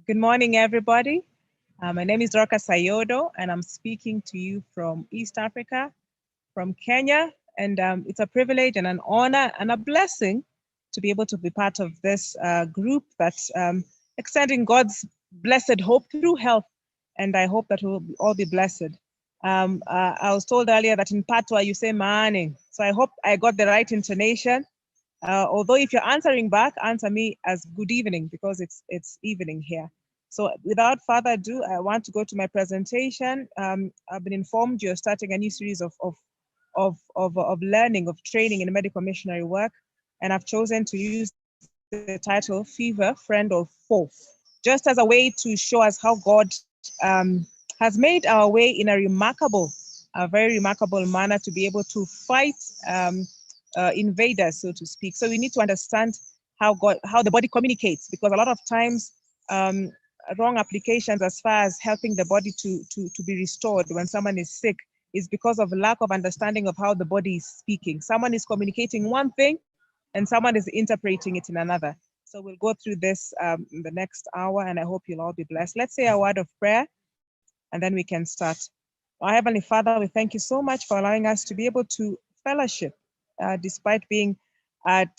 Good morning, everybody. My name is Dorcas Ayado, and I'm speaking to you from East Africa, from Kenya. And it's a privilege and an honor and a blessing to be able to be part of this group that's extending God's blessed hope through health. And I hope that we'll all be blessed. I was told earlier that in Patwa you say morning. So I hope I got the right intonation. Although if you're answering back, answer me as good evening because it's evening here. So without further ado, I want to go to my presentation. I've been informed you're starting a new series of learning, of training in medical missionary work, and I've chosen to use the title Fever, Friend or Foe, just as a way to show us how God has made our way in a very remarkable manner to be able to fight invaders, so to speak. So we need to understand how the body communicates, because a lot of times wrong applications as far as helping the body to be restored when someone is sick is because of lack of understanding of how the body is speaking. Someone is communicating one thing and someone is interpreting it in another. So we'll go through this in the next hour, and I hope you'll all be blessed. Let's say a word of prayer, and then we can start. Our Heavenly Father, we thank you so much for allowing us to be able to fellowship despite being at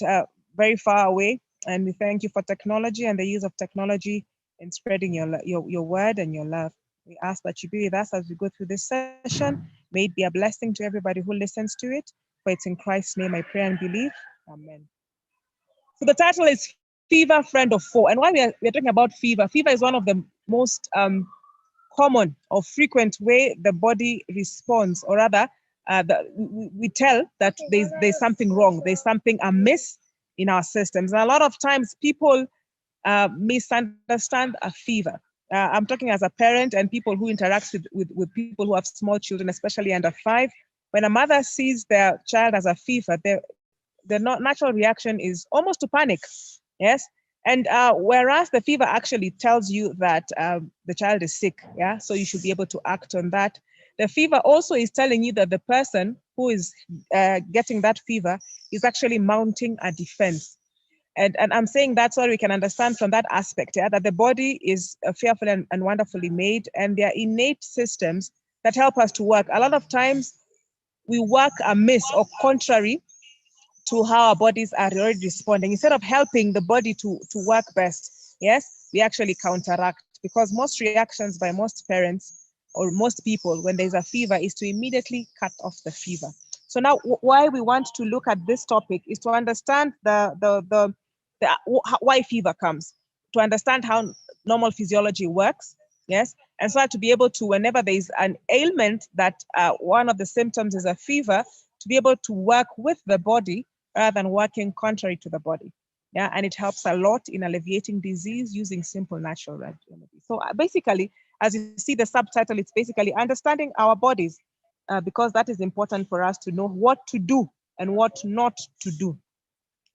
very far away. And we thank you for technology and the use of technology in spreading your word and your love. We ask that you be with us as we go through this session. May it be a blessing to everybody who listens to it. For it's in Christ's name I pray and believe. Amen. So the title is Fever, Friend or Foe. And why we're talking about fever? Fever is one of the most common or frequent way the body responds, or rather, we tell that there's something wrong, there's something amiss in our systems. And a lot of times people misunderstand a fever. I'm talking as a parent and people who interact with people who have small children, especially under 5. When a mother sees their child as a fever, the natural reaction is almost to panic. Yes. And whereas the fever actually tells you that the child is sick, yeah, so you should be able to act on that. The fever also is telling you that the person who is getting that fever is actually mounting a defense. And I'm saying that's what we can understand from that aspect, yeah, that the body is fearfully and wonderfully made, and there are innate systems that help us to work. A lot of times we work amiss or contrary to how our bodies are already responding. Instead of helping the body to work best, yes, we actually counteract, because most reactions by most parents or most people when there's a fever is to immediately cut off the fever. So now why we want to look at this topic is to understand why fever comes, to understand how normal physiology works, yes, and so to be able to, whenever there is an ailment that one of the symptoms is a fever, to be able to work with the body rather than working contrary to the body. Yeah, and it helps a lot in alleviating disease using simple natural remedies. So basically, as you see the subtitle, it's basically understanding our bodies, because that is important for us to know what to do and what not to do.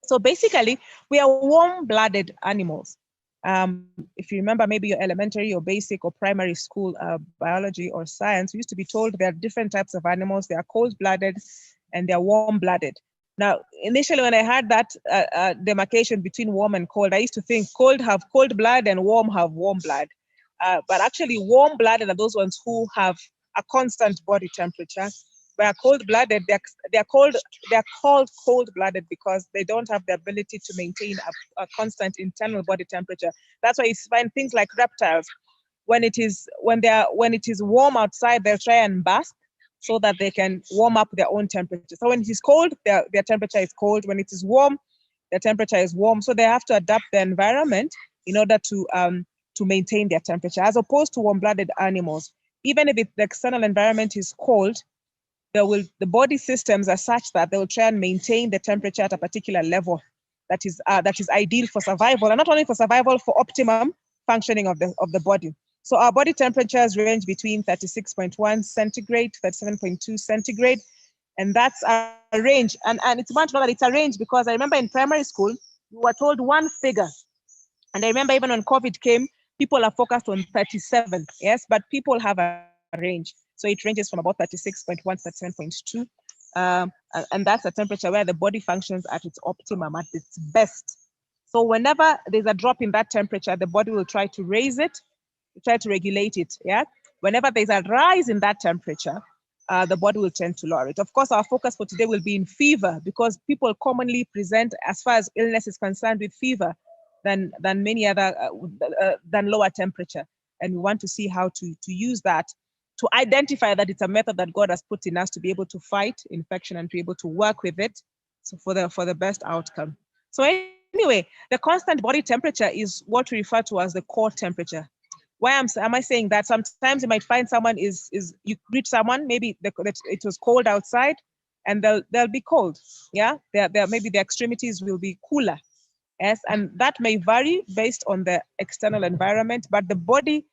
So basically, we are warm-blooded animals. If you remember maybe your elementary or basic or primary school biology or science, we used to be told there are different types of animals. They are cold-blooded and they are warm-blooded. Now, initially when I heard that demarcation between warm and cold, I used to think cold have cold blood and warm have warm blood. But actually warm-blooded are those ones who have a constant body temperature. Where cold-blooded, they're called cold-blooded because they don't have the ability to maintain a constant internal body temperature. That's why you find things like reptiles. When it is warm outside, they'll try and bask so that they can warm up their own temperature. So when it is cold, their temperature is cold. When it is warm, their temperature is warm. So they have to adapt their environment in order to maintain their temperature, as opposed to warm-blooded animals. Even if the external environment is cold, the body systems are such that they will try and maintain the temperature at a particular level that is ideal for survival, and not only for survival, for optimum functioning of the body. So our body temperatures range between 36.1 centigrade, 37.2 centigrade, and that's a range. And it's important to know that it's a range because I remember in primary school, we were told one figure. And I remember even when COVID came, people are focused on 37, yes, but people have a range. So it ranges from about 36.1 to 37.2. And that's a temperature where the body functions at its optimum, at its best. So whenever there's a drop in that temperature, the body will try to raise it, try to regulate it. Yeah. Whenever there's a rise in that temperature, the body will tend to lower it. Of course, our focus for today will be in fever, because people commonly present, as far as illness is concerned, with fever than many other than lower temperature. And we want to see how to use that to identify that it's a method that God has put in us to be able to fight infection and to be able to work with it, so for the best outcome. So anyway, the constant body temperature is what we refer to as the core temperature. Why am I saying that? Sometimes you might find someone you greet someone, maybe it was cold outside, and they'll be cold. Yeah, maybe the extremities will be cooler. Yes, and that may vary based on the external environment, but the body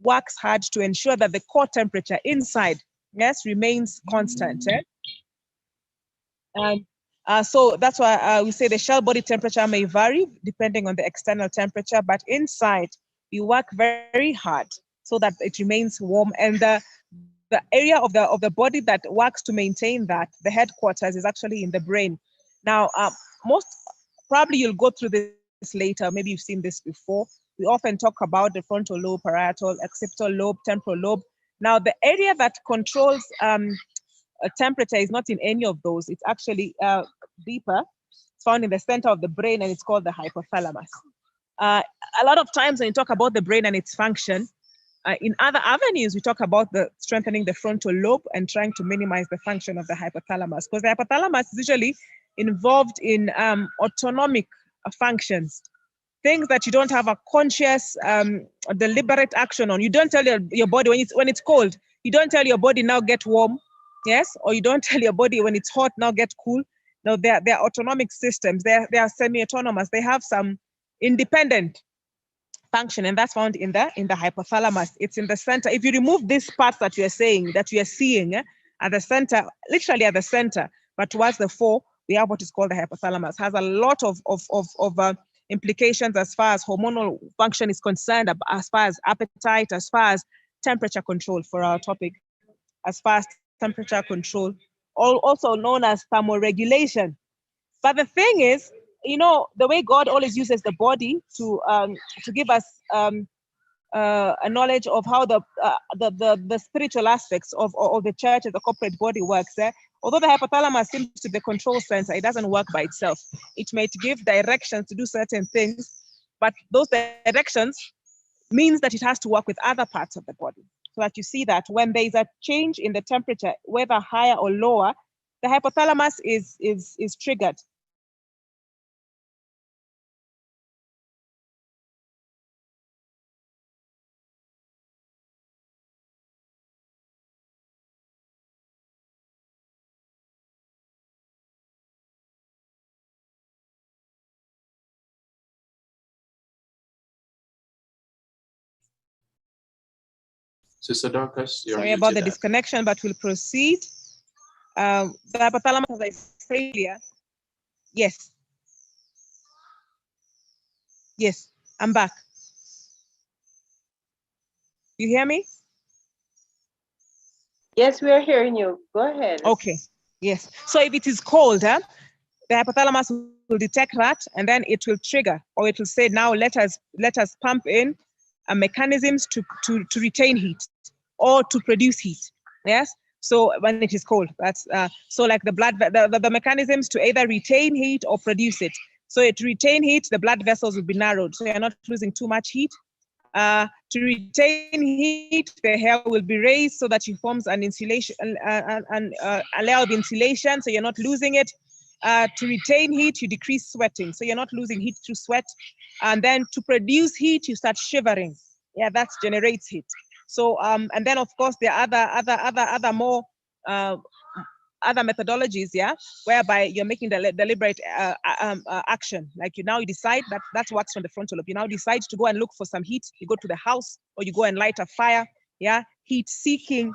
works hard to ensure that the core temperature inside, yes, remains constant. And so that's why we say the shell body temperature may vary depending on the external temperature, but inside we work very hard so that it remains warm. And the area of the body that works to maintain that, the headquarters, is actually in the brain. Now, most probably you'll go through this later. Maybe you've seen this before. We often talk about the frontal lobe, parietal, occipital lobe, temporal lobe. Now, the area that controls temperature is not in any of those. It's actually deeper. It's found in the center of the brain, and it's called the hypothalamus. A lot of times when you talk about the brain and its function, in other avenues, we talk about strengthening the frontal lobe and trying to minimize the function of the hypothalamus, because the hypothalamus is usually involved in autonomic functions, things that you don't have a conscious, deliberate action on. You don't tell your body when it's cold. You don't tell your body now get warm, yes, or you don't tell your body when it's hot now get cool. No, they're autonomic systems. They are semi-autonomous. They have some independent function, and that's found in the hypothalamus. It's in the center. If you remove these parts that you are seeing at the center, literally at the center, but towards the fore, we have what is called the hypothalamus. Has a lot of implications as far as hormonal function is concerned, as far as appetite, as far as temperature control for our topic, as far as temperature control, also known as thermoregulation. But the thing is, the way God always uses the body to give us a knowledge of how the spiritual aspects of the church as a corporate body works. Although the hypothalamus seems to be the control center, it doesn't work by itself. It might give directions to do certain things, but those directions means that it has to work with other parts of the body. So that you see that when there is a change in the temperature, whether higher or lower, the hypothalamus is triggered. Sister Dorcas, sorry about the disconnection, but we'll proceed. The hypothalamus, as I said earlier, yes. Yes, I'm back. You hear me? Yes, we are hearing you. Go ahead. Okay, yes. So if it is cold, the hypothalamus will detect that, and then it will trigger, or it will say, now let us pump in mechanisms to retain heat or to produce heat. Yes. So when it is cold, that's so like the mechanisms to either retain heat or produce it. So to retain heat, the blood vessels will be narrowed, so you're not losing too much heat. To retain heat, the hair will be raised so that it forms an insulation, a layer of insulation, so you're not losing it. To retain heat, you decrease sweating, so you're not losing heat through sweat. And then to produce heat, you start shivering. Yeah, that generates heat. So and then of course there are other more other methodologies, yeah, whereby you're making the deliberate action. Like you decide that works from the frontal lobe. You now decide to go and look for some heat. You go to the house, or you go and light a fire. Yeah, heat-seeking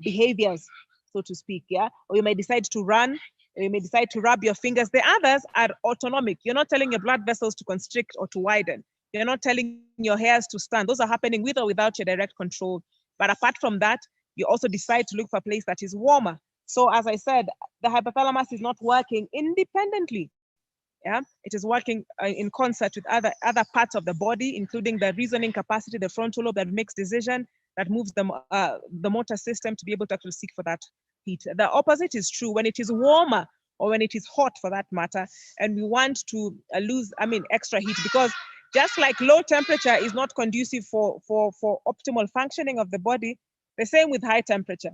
behaviors, so to speak. Yeah, or you may decide to run. Or you may decide to rub your fingers. The others are autonomic. You're not telling your blood vessels to constrict or to widen. You're not telling your hairs to stand. Those are happening with or without your direct control. But apart from that, you also decide to look for a place that is warmer. So as I said, the hypothalamus is not working independently. Yeah, it is working in concert with other parts of the body, including the reasoning capacity, the frontal lobe that makes decision, that moves the motor system to be able to actually seek for that heat. The opposite is true when it is warmer or when it is hot, for that matter, and we want to lose, extra heat, because just like low temperature is not conducive for optimal functioning of the body, the same with high temperature.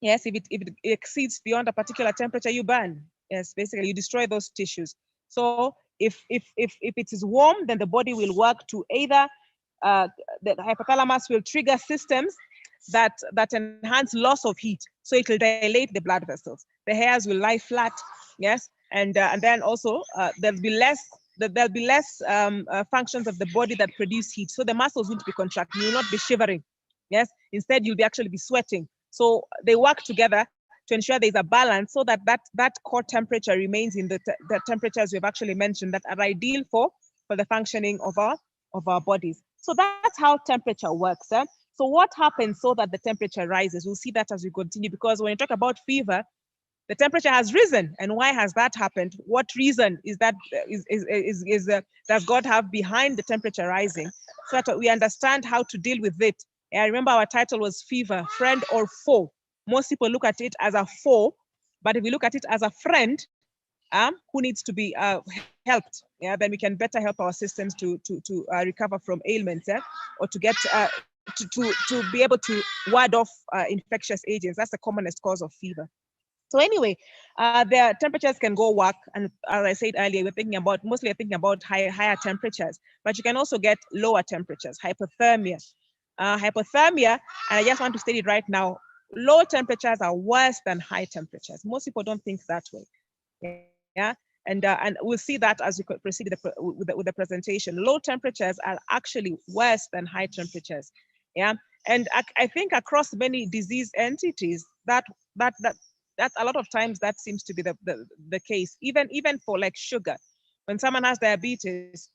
Yes, if it exceeds beyond a particular temperature, you burn. Yes, basically you destroy those tissues. So if it is warm, then the body will work to either the hypothalamus will trigger systems that enhance loss of heat. So it will dilate the blood vessels. The hairs will lie flat. Yes, and then also there'll be less functions of the body that produce heat. So the muscles won't be contracting. You will not be shivering. Yes, instead you'll actually be sweating. So they work together to ensure there's a balance, so that core temperature remains in the temperatures we've actually mentioned that are ideal for the functioning of our bodies. So that's how temperature works. So what happens so that the temperature rises? We'll see that as we continue, because when you talk about fever, the temperature has risen. And why has that happened? What reason is that does God have behind the temperature rising, so that we understand how to deal with it? I remember our title was Fever, Friend or Foe. Most people look at it as a foe, but if we look at it as a friend who needs to be helped, then we can better help our systems to recover from ailments, or to get to be able to ward off infectious agents. That's the commonest cause of fever. So anyway, the temperatures can go work, and as I said earlier, we're thinking about higher temperatures, but you can also get lower temperatures, hypothermia. Hypothermia, and I just want to state it right now, low temperatures are worse than high temperatures. Most people don't think that way. Yeah, and we'll see that as we proceed with the presentation. Low temperatures are actually worse than high temperatures. Yeah, and I think across many disease entities that a lot of times that seems to be the case. Even for like sugar, when someone has diabetes,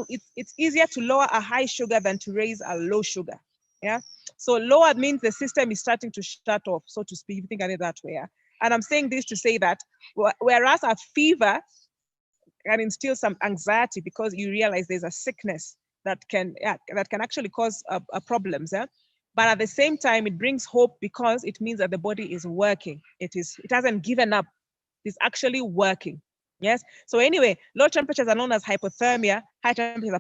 it's easier to lower a high sugar than to raise a low sugar. Yeah, so lower means the system is starting to shut off, so to speak, if you think of it that way. Yeah? And I'm saying this to say that whereas a fever can instill some anxiety, because you realize there's a sickness that can actually cause problems. But at the same time, it brings hope, because it means that the body is working. It hasn't given up. It's actually working. Yes. So anyway, low temperatures are known as hypothermia. High temperatures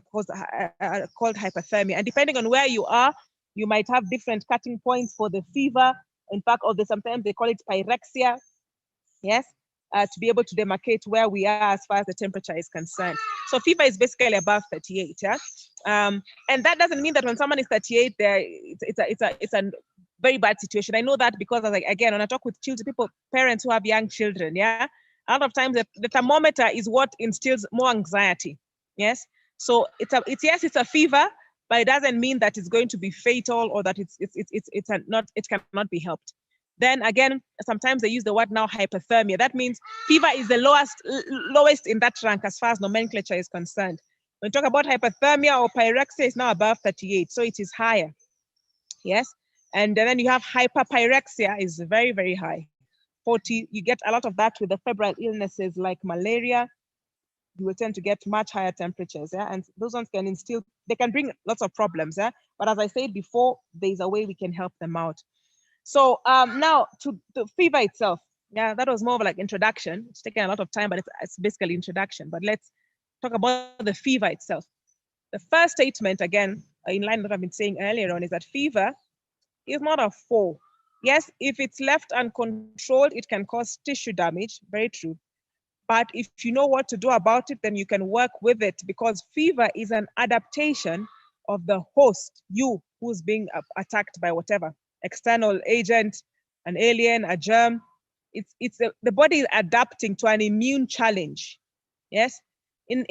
are called hyperthermia. And depending on where you are, you might have different cutting points for the fever. In fact, sometimes they call it pyrexia. Yes. To be able to demarcate where we are as far as the temperature is concerned. So fever is basically above 38. Yeah. And that doesn't mean that when someone is 38, it's a very bad situation. I know that because, again, when I talk with parents who have young children, yeah, a lot of times the thermometer is what instills more anxiety. Yes. So it's a fever, but it doesn't mean that it's going to be fatal, or that it cannot be helped. Then again, sometimes they use the word now hypothermia. That means fever is the lowest in that rank as far as nomenclature is concerned. When you talk about hypothermia or pyrexia, it's now above 38, so it is higher. Yes, and then you have hyperpyrexia, is very, very high. 40, you get a lot of that with the febrile illnesses like malaria. You will tend to get much higher temperatures, yeah, and those ones they can bring lots of problems, yeah. But as I said before, there's a way we can help them out. So now to the fever itself, yeah, that was more of like introduction. It's taken a lot of time, but it's basically introduction. But let's talk about the fever itself. The first statement, again, in line with what I've been saying earlier on, is that fever is not a foe. Yes, if it's left uncontrolled, it can cause tissue damage, very true. But if you know what to do about it, then you can work with it, because fever is an adaptation of the host, you who's being attacked by whatever external agent, an alien, a germ. The body is adapting to an immune challenge. Yes, in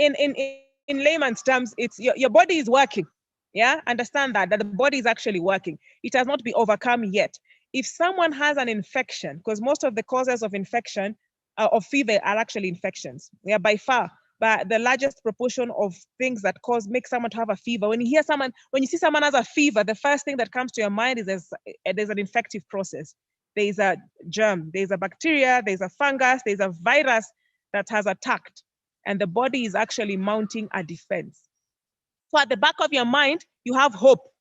layman's terms, it's your body is working. Yeah, understand that the body is actually working. It has not been overcome yet. If someone has an infection, because most of the causes of infection of fever are actually infections. Yeah, by far. But the largest proportion of things that make someone to have a fever. When you see someone has a fever, the first thing that comes to your mind is there's an infective process. There's a germ, there's a bacteria, there's a fungus, there's a virus that has attacked. and the body is actually mounting a defense. So at the back of your mind, you have hope.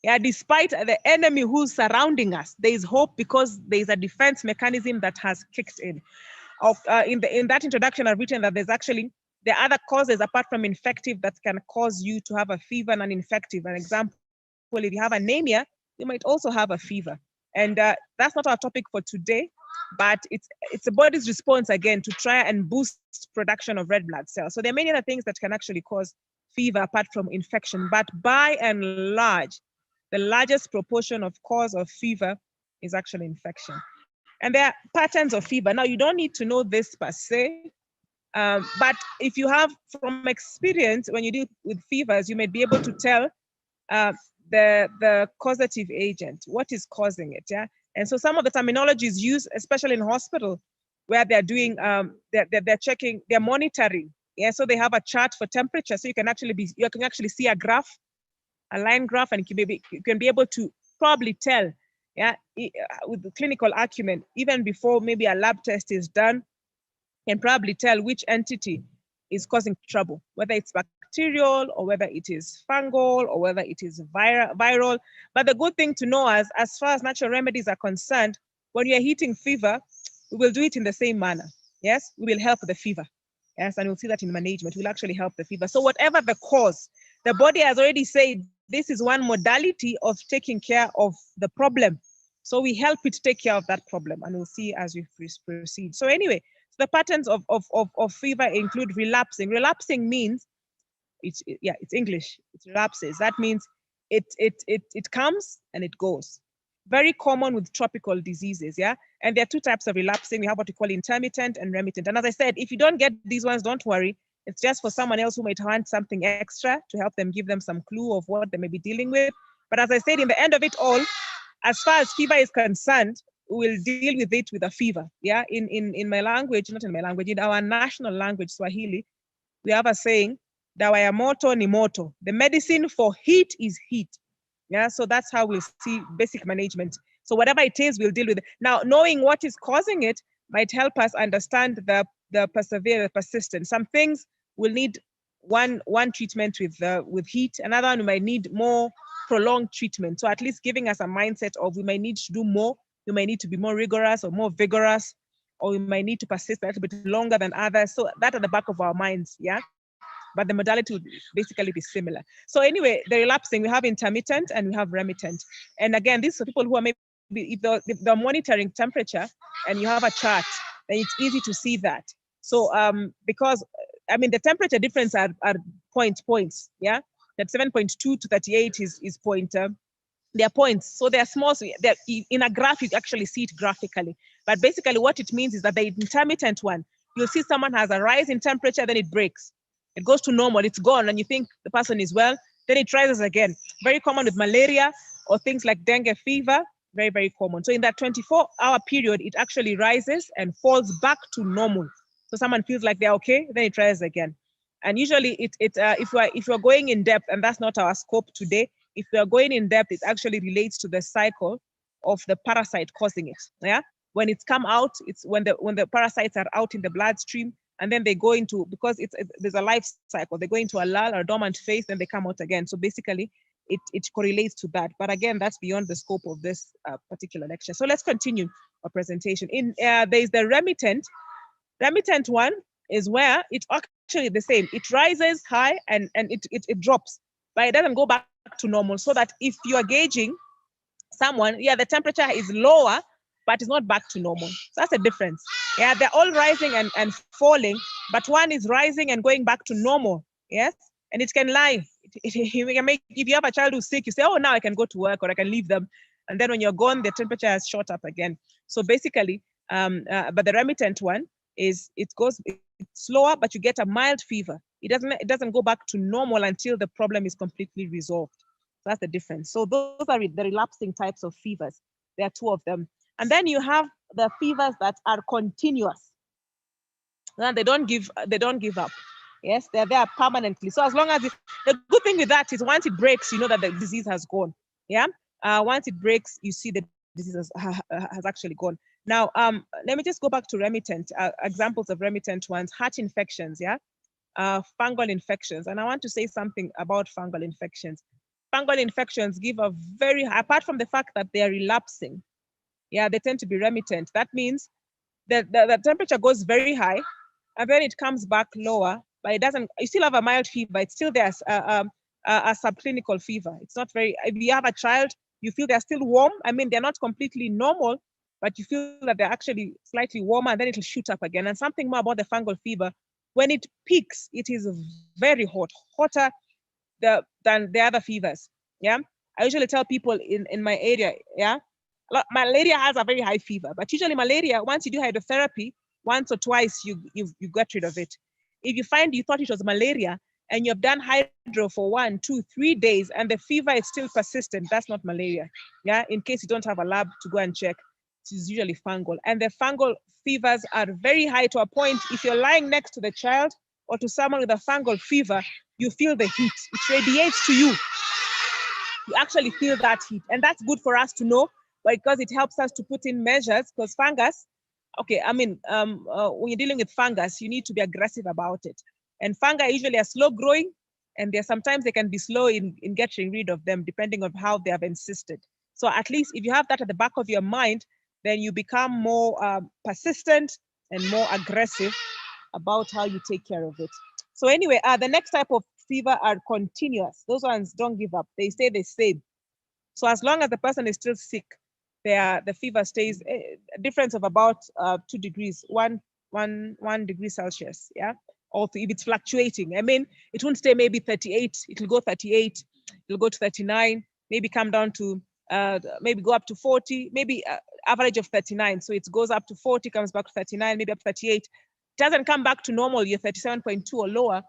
Yeah, despite the enemy who's surrounding us, there is hope because there is a defense mechanism that has kicked in. In that introduction, I've written that there's actually the other causes apart from infective that can cause you to have a fever and an infective. An example, if you have anemia, you might also have a fever. And that's not our topic for today, but it's the body's response again to try and boost production of red blood cells. So there are many other things that can actually cause fever apart from infection, but by and large, the largest proportion of cause of fever is actually infection. And there are patterns of fever. Now, you don't need to know this per se, but if you have from experience, when you deal with fevers, you may be able to tell the causative agent, what is causing it, yeah? And so some of the terminology is used, especially in hospital, where they're doing, they're checking, they're monitoring, yeah? So they have a chart for temperature, so you can actually see a graph, a line graph, and you can be able to probably tell, yeah, with the clinical acumen, even before maybe a lab test is done, can probably tell which entity is causing trouble, whether it's bacterial or whether it is fungal or whether it is viral. But the good thing to know as far as natural remedies are concerned, when you're hitting fever, we will do it in the same manner. Yes, we will help the fever. Yes, and we'll see that in management, we'll actually help the fever. So whatever the cause, the body has already said, this is one modality of taking care of the problem. So we help it take care of that problem, and we'll see as we proceed. So anyway, the patterns of fever include relapsing. Relapsing means, it's English, it relapses. That means it comes and it goes. Very common with tropical diseases, yeah? And there are two types of relapsing. We have what we call intermittent and remittent. And as I said, if you don't get these ones, don't worry. It's just for someone else who might want something extra to help them, give them some clue of what they may be dealing with. But as I said, in the end of it all, as far as fever is concerned, we'll deal with it with a fever. Yeah, in my language, not in my language, in our national language, Swahili, we have a saying, dawa ya moto ni moto. The medicine for heat is heat. Yeah, so that's how we'll see basic management. So whatever it is, we'll deal with it. Now, knowing what is causing it might help us understand the persistence. Some things will need one treatment with heat, another one might need more prolonged treatment. So at least giving us a mindset of we might need to do more, we might need to be more rigorous or more vigorous, or we might need to persist a little bit longer than others. So that at the back of our minds, yeah? But the modality would basically be similar. So anyway, the relapsing, we have intermittent and we have remittent. And again, these are people who are maybe, if they're monitoring temperature and you have a chart, then it's easy to see that. So because, I mean, the temperature difference are points, yeah? That 7.2 to 38 is point, they're points. So they're small, so they're, in a graph, you actually see it graphically. But basically what it means is that the intermittent one, you'll see someone has a rise in temperature, then it breaks. It goes to normal, it's gone, and you think the person is well, then it rises again. Very common with malaria or things like dengue fever, very, very common. So in that 24-hour period, it actually rises and falls back to normal. So someone feels like they're okay, then it rises again. And usually if we're going in depth, and that's not our scope today, if we are going in depth, it actually relates to the cycle of the parasite causing it. Yeah, when it's come out, it's when the parasites are out in the bloodstream, and then they go into, because there's a life cycle, they go into a lull or dormant phase, then they come out again. So basically, it correlates to that. But again, that's beyond the scope of this particular lecture. So let's continue our presentation. There's the remittent. Remittent one is where it's actually the same. It rises high and it drops, but it doesn't go back to normal. So that if you are gauging someone, yeah, the temperature is lower, but it's not back to normal. So that's the difference. Yeah, they're all rising and falling, but one is rising and going back to normal. Yes, and it can lie. It can make, if you have a child who's sick, you say, oh, now I can go to work or I can leave them. And then when you're gone, the temperature has shot up again. So basically, but the remittent one is it's slower, but you get a mild fever. It doesn't go back to normal until the problem is completely resolved. That's the difference. So those are the relapsing types of fevers. There are two of them. And then you have the fevers that are continuous. And they don't give up. Yes, they're there permanently. So as long as the good thing with that is once it breaks, you know that the disease has gone. Yeah. Once it breaks, you see the disease has actually gone. Now, let me just go back to remittent examples of remittent ones. Heart infections. Yeah. fungal infections. And I want to say something about fungal infections. Fungal infections give a very, apart from the fact that they are relapsing, yeah, they tend to be remittent. That means that the temperature goes very high and then it comes back lower, but it doesn't, you still have a mild fever. It's still there as a subclinical fever. It's not very, if you have a child, you feel they're still warm. I mean, they're not completely normal, but you feel that they're actually slightly warmer, and then it'll shoot up again. And something more about the fungal fever, when it peaks, it is very hot, hotter than the other fevers. Yeah, I usually tell people in my area, yeah, malaria has a very high fever, but usually malaria, once you do hydrotherapy, once or twice, you get rid of it. If you find you thought it was malaria and you've done hydro for 1, 2, 3 days and the fever is still persistent, that's not malaria. Yeah, in case you don't have a lab to go and check, it's usually fungal. And the fungal fevers are very high to a point, if you're lying next to the child or to someone with a fungal fever, you feel the heat. It radiates to you. You actually feel that heat. And that's good for us to know, because it helps us to put in measures, because fungus, okay, I mean, when you're dealing with fungus, you need to be aggressive about it. And fungi usually are slow growing, and sometimes they can be slow in getting rid of them, depending on how they have insisted. So at least if you have that at the back of your mind, then you become more persistent and more aggressive about how you take care of it. So anyway, the next type of fever are continuous. Those ones don't give up. They stay the same. So as long as the person is still sick, the fever stays a difference of about 2 degrees, one degree Celsius, yeah? Also, if it's fluctuating, I mean, it won't stay maybe 38, it'll go 38, it'll go to 39, maybe come down to, maybe go up to 40, maybe average of 39. So it goes up to 40, comes back to 39, maybe up to 38. It doesn't come back to normal, you're 37.2 or lower,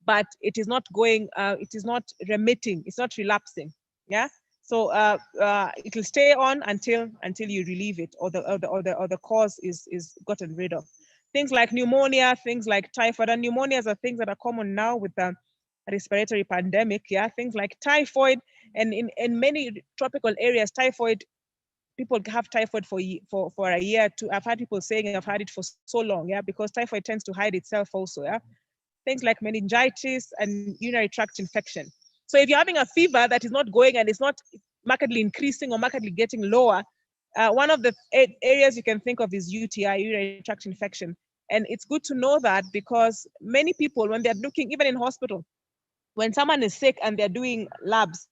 but it is not going, it is not remitting, it's not relapsing, yeah? So it will stay on until you relieve it, or the cause is gotten rid of. Things like pneumonia, things like typhoid, and pneumonias are things that are common now with the respiratory pandemic. Yeah, things like typhoid, and in many tropical areas, typhoid, people have typhoid for a year. I've had people saying I've had it for so long. Yeah, because typhoid tends to hide itself also. Yeah, things like meningitis and urinary tract infection. So if you're having a fever that is not going and it's not markedly increasing or markedly getting lower, one of the areas you can think of is UTI, urinary tract infection. And it's good to know that, because many people, when they're looking, even in hospital, when someone is sick and they're doing labs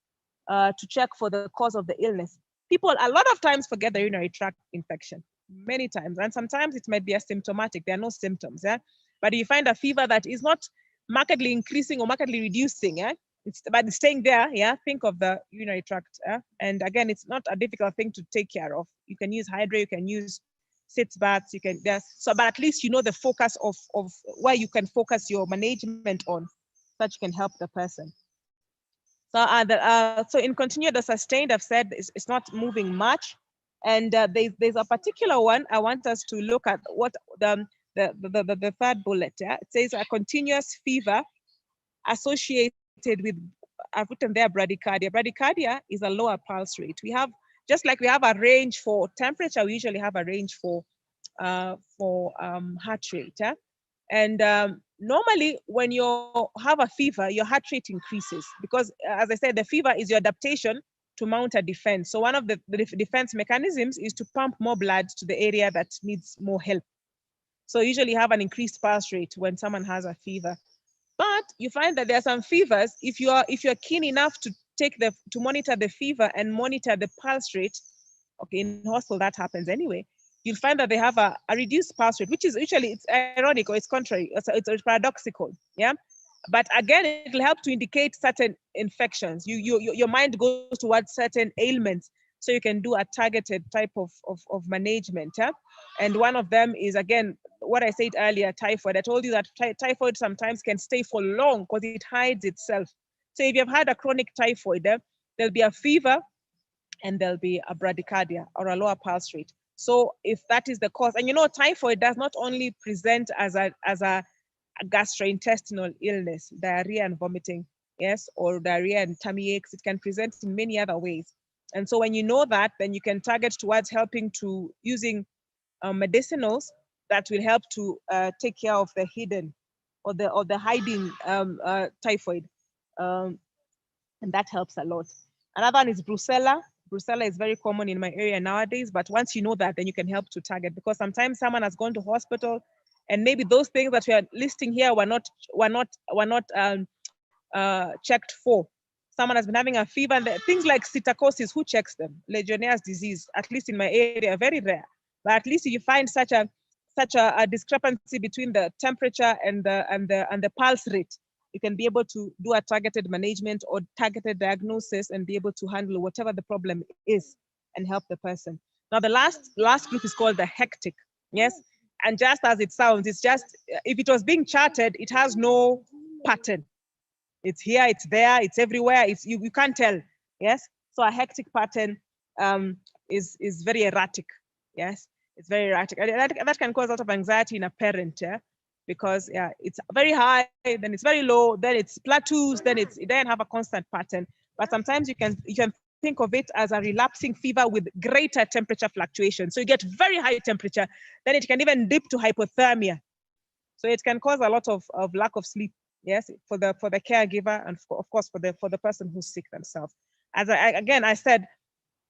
to check for the cause of the illness, people a lot of times forget the urinary tract infection, many times. And sometimes it might be asymptomatic, there are no symptoms, yeah? But you find a fever that is not markedly increasing or markedly reducing, yeah? But it's staying there, yeah? Think of the urinary tract, yeah? And again, it's not a difficult thing to take care of. You can use hydro, you can use sitz baths, you can, so, but at least you know the focus of where you can focus your management on, so that you can help the person. So, so in continued, the sustained, I've said it's not moving much. And there's a particular one I want us to look at, what the third bullet, yeah? It says a continuous fever associated with, I've written there, bradycardia. Bradycardia is a lower pulse rate. We have, just like we have a range for temperature, we usually have a range for heart rate, yeah? And normally when you have a fever, your heart rate increases, because as I said, the fever is your adaptation to mount a defense. So one of the defense mechanisms is to pump more blood to the area that needs more help. So you usually have an increased pulse rate when someone has a fever. But you find that there are some fevers, if you're keen enough to monitor the fever and monitor the pulse rate, okay, in hospital that happens anyway, you'll find that they have a reduced pulse rate, which is usually, it's ironic or it's contrary, it's paradoxical, yeah? But again, it'll help to indicate certain infections. Your mind goes towards certain ailments, so you can do a targeted type of management, yeah? And one of them is, again, what I said earlier, typhoid. I told you that typhoid sometimes can stay for long because it hides itself. So if you've had a chronic typhoid, there'll be a fever and there'll be a bradycardia, or a lower pulse rate. So if that is the cause, and typhoid does not only present as a gastrointestinal illness, diarrhea and vomiting, yes, or diarrhea and tummy aches, it can present in many other ways. And so when you know that, then you can target towards helping to using medicinals that will help to take care of the hidden or the hiding typhoid, and that helps a lot. Another one is brucella. Brucella is very common in my area nowadays, but once you know that, then you can help to target, because sometimes someone has gone to hospital and maybe those things that we are listing here were not checked for. Someone has been having a fever, and things like psittacosis, who checks them? Legionnaire's disease, at least in my area, very rare. But at least if you find such a discrepancy between the temperature and the pulse rate, you can be able to do a targeted management or targeted diagnosis and be able to handle whatever the problem is and help the person. Now, the last group is called the hectic. Yes. And just as it sounds, it's just, if it was being charted, it has no pattern. It's here, it's there, it's everywhere. It's you can't tell. Yes. So a hectic pattern is very erratic. Yes. It's very erratic. And that can cause a lot of anxiety in a parent, yeah? Because yeah, it's very high, then it's very low, then it's plateaus, then it doesn't have a constant pattern. But sometimes you can think of it as a relapsing fever with greater temperature fluctuation. So you get very high temperature, then it can even dip to hypothermia. So it can cause a lot of lack of sleep, yes, for the caregiver, and of course for the person who's sick themselves. As I said,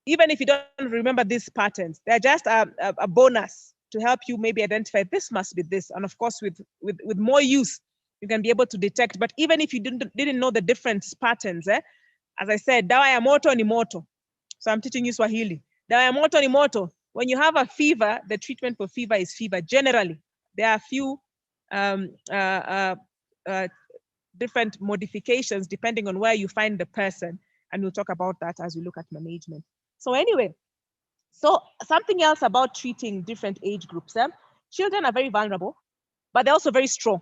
even if you don't remember these patterns, they're just a bonus to help you maybe identify this must be this. And of course, with more use, you can be able to detect. But even if you didn't know the different patterns, as I said, dawa ya moto ni moto. So I'm teaching you Swahili. Dawa ya moto ni moto. When you have a fever, the treatment for fever is fever. Generally, there are a few different modifications depending on where you find the person. And we'll talk about that as we look at management. So anyway, so something else about treating different age groups. Children are very vulnerable, but they're also very strong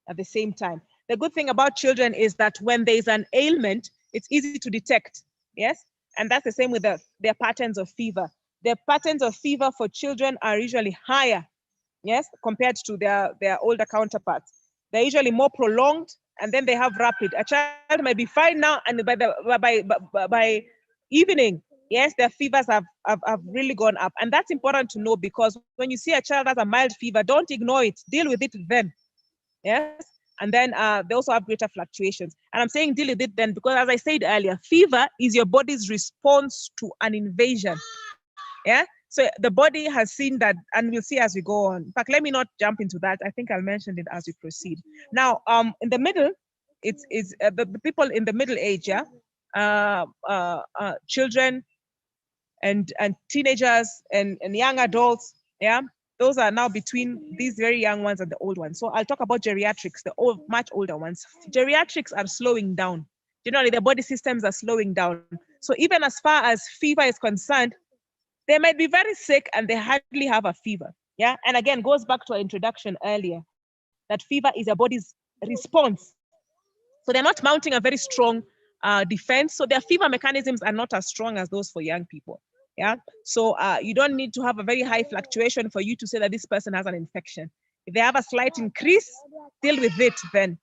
at the same time. The good thing about children is that when there's an ailment, it's easy to detect, yes? And that's the same with their patterns of fever. Their patterns of fever for children are usually higher, yes, compared to their older counterparts. They're usually more prolonged, and then they have rapid. A child might be fine now, and by evening, yes, their fevers have really gone up. And that's important to know, because when you see a child has a mild fever, don't ignore it, deal with it then, yes? And then they also have greater fluctuations. And I'm saying deal with it then because, as I said earlier, fever is your body's response to an invasion, yeah? So the body has seen that, and we'll see as we go on. In fact, let me not jump into that. I think I'll mention it as we proceed. Now, in the middle, it's the people in the middle age, yeah? Children and teenagers and young adults, yeah? Those are now between these very young ones and the old ones. So I'll talk about geriatrics, the much older ones. Geriatrics are slowing down. Generally, their body systems are slowing down. So even as far as fever is concerned, they might be very sick and they hardly have a fever, yeah? And again, goes back to our introduction earlier, that fever is your body's response. So they're not mounting a very strong defense. So their fever mechanisms are not as strong as those for young people. Yeah. So you don't need to have a very high fluctuation for you to say that this person has an infection. If they have a slight increase, deal with it then.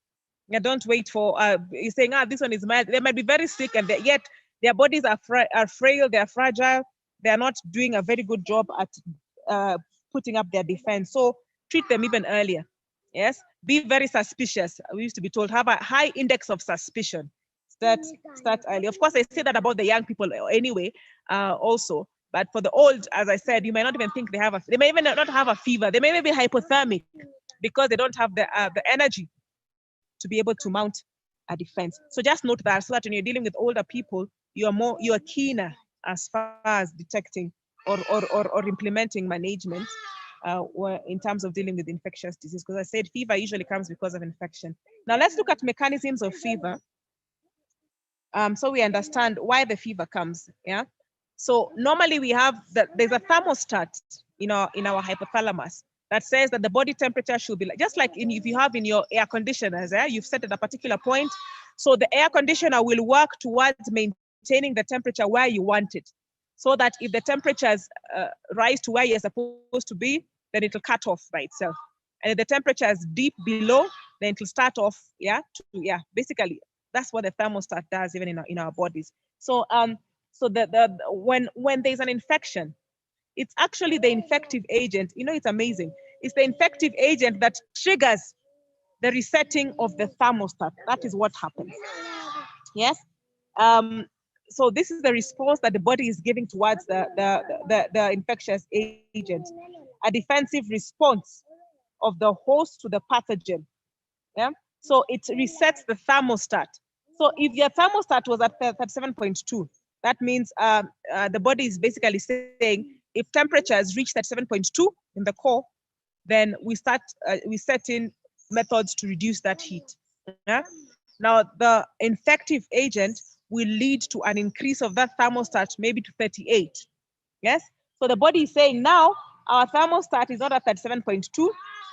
Yeah, don't wait for you're saying, this one is mild. They might be very sick, and yet their bodies are frail, they're fragile, they're not doing a very good job at putting up their defense. So treat them even earlier. Yes. Be very suspicious. We used to be told, have a high index of suspicion. Start early. Of course, I say that about the young people anyway, also. But for the old, as I said, you may not even think they may even not have a fever. They may be hypothermic because they don't have the energy to be able to mount a defense. So just note that, so that when you're dealing with older people, you are keener as far as detecting or implementing management in terms of dealing with infectious disease. Because I said fever usually comes because of infection. Now let's look at mechanisms of fever. So we understand why the fever comes, yeah? So normally we have there's a thermostat in our hypothalamus that says that the body temperature should be just like if you have in your air conditioners, you've set at a particular point. So the air conditioner will work towards maintaining the temperature where you want it, so that if the temperatures rise to where you're supposed to be, then it'll cut off by itself. And if the temperature is deep below, then it'll start off, basically. That's what the thermostat does, even in our bodies. So when there's an infection, it's actually the infective agent. It's amazing. It's the infective agent that triggers the resetting of the thermostat. That is what happens. Yes. So this is the response that the body is giving towards the infectious agent, a defensive response of the host to the pathogen. Yeah. So it resets the thermostat. So if your thermostat was at 37.2, that means the body is basically saying if temperature has reached 37.2 in the core, then we set in methods to reduce that heat. Yeah? Now, the infective agent will lead to an increase of that thermostat maybe to 38. Yes? So the body is saying now our thermostat is not at 37.2,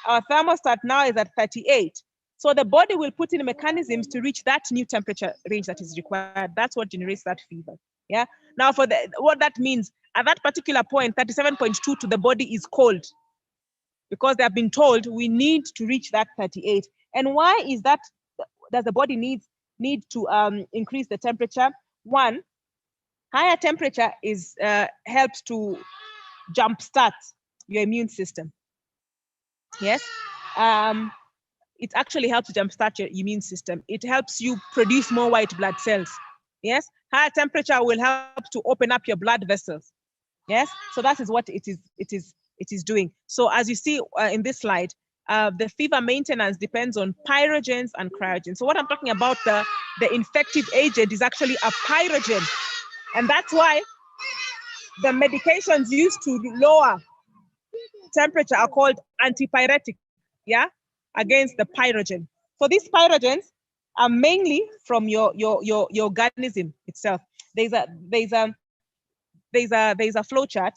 our thermostat now is at 38. So the body will put in mechanisms to reach that new temperature range that is required. That's what generates that fever. Yeah. Now, what that means at that particular point, 37.2 to the body is cold, because they have been told we need to reach that 38. And why is that? Does the body need to increase the temperature? One, higher temperature helps to jumpstart your immune system. Yes. It actually helps to jumpstart your immune system. It helps you produce more white blood cells. Yes. Higher temperature will help to open up your blood vessels. Yes. So that is what it is doing. So as you see in this slide, the fever maintenance depends on pyrogens and cryogens. So what I'm talking about, the infective agent is actually a pyrogen. And that's why the medications used to lower temperature are called antipyretic, yeah, against the pyrogen. So these pyrogens are mainly from your organism itself. There's a flow chart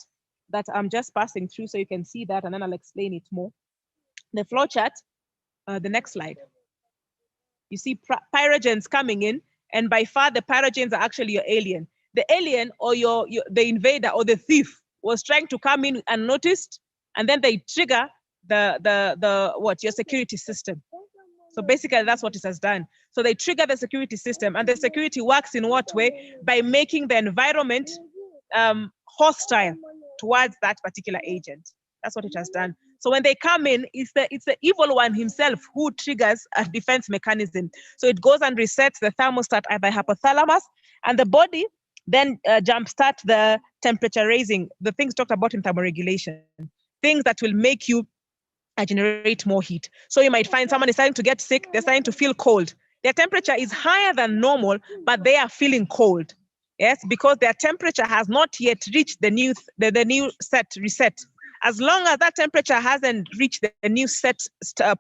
that I'm just passing through so you can see that, and then I'll explain it more. The flow chart, the next slide. You see pyrogens coming in, and by far the pyrogens are actually your alien. The alien or the invader or the thief was trying to come in unnoticed, and then they trigger your security system. So basically that's what it has done. So they trigger the security system, and the security works in what way? By making the environment hostile towards that particular agent. That's what it has done. So when they come in, it's the evil one himself who triggers a defense mechanism. So it goes and resets the thermostat at the hypothalamus, and the body then jumpstart the temperature raising, the things talked about in thermoregulation, things that will make you generate more heat. So you might find someone is starting to get sick, they're starting to feel cold. Their temperature is higher than normal, but they are feeling cold. Yes, because their temperature has not yet reached the new reset. As long as that temperature hasn't reached the new set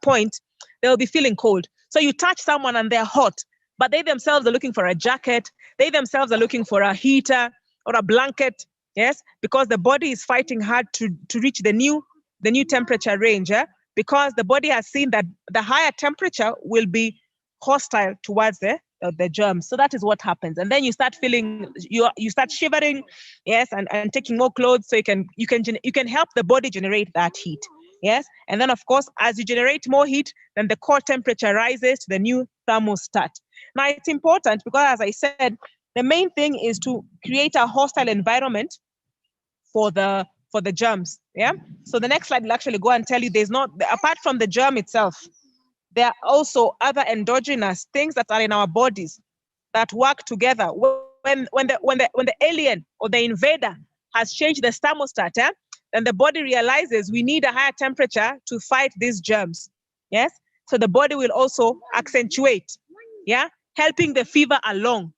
point, they'll be feeling cold. So you touch someone and they're hot, but they themselves are looking for a jacket. They themselves are looking for a heater or a blanket. Yes, because the body is fighting hard to reach the new temperature range. Because the body has seen that the higher temperature will be hostile towards the germs. So that is what happens. And then you start feeling, you start shivering, yes, and taking more clothes so you can help the body generate that heat. Yes. And then of course, as you generate more heat, then the core temperature rises to the new thermostat. Now it's important because, as I said, the main thing is to create a hostile environment for the germs. Yeah. So the next slide will actually go and tell you apart from the germ itself, there are also other endogenous things that are in our bodies that work together. When the alien or the invader has changed the thermostat, then the body realizes we need a higher temperature to fight these germs. Yes. So the body will also accentuate, yeah, helping the fever along.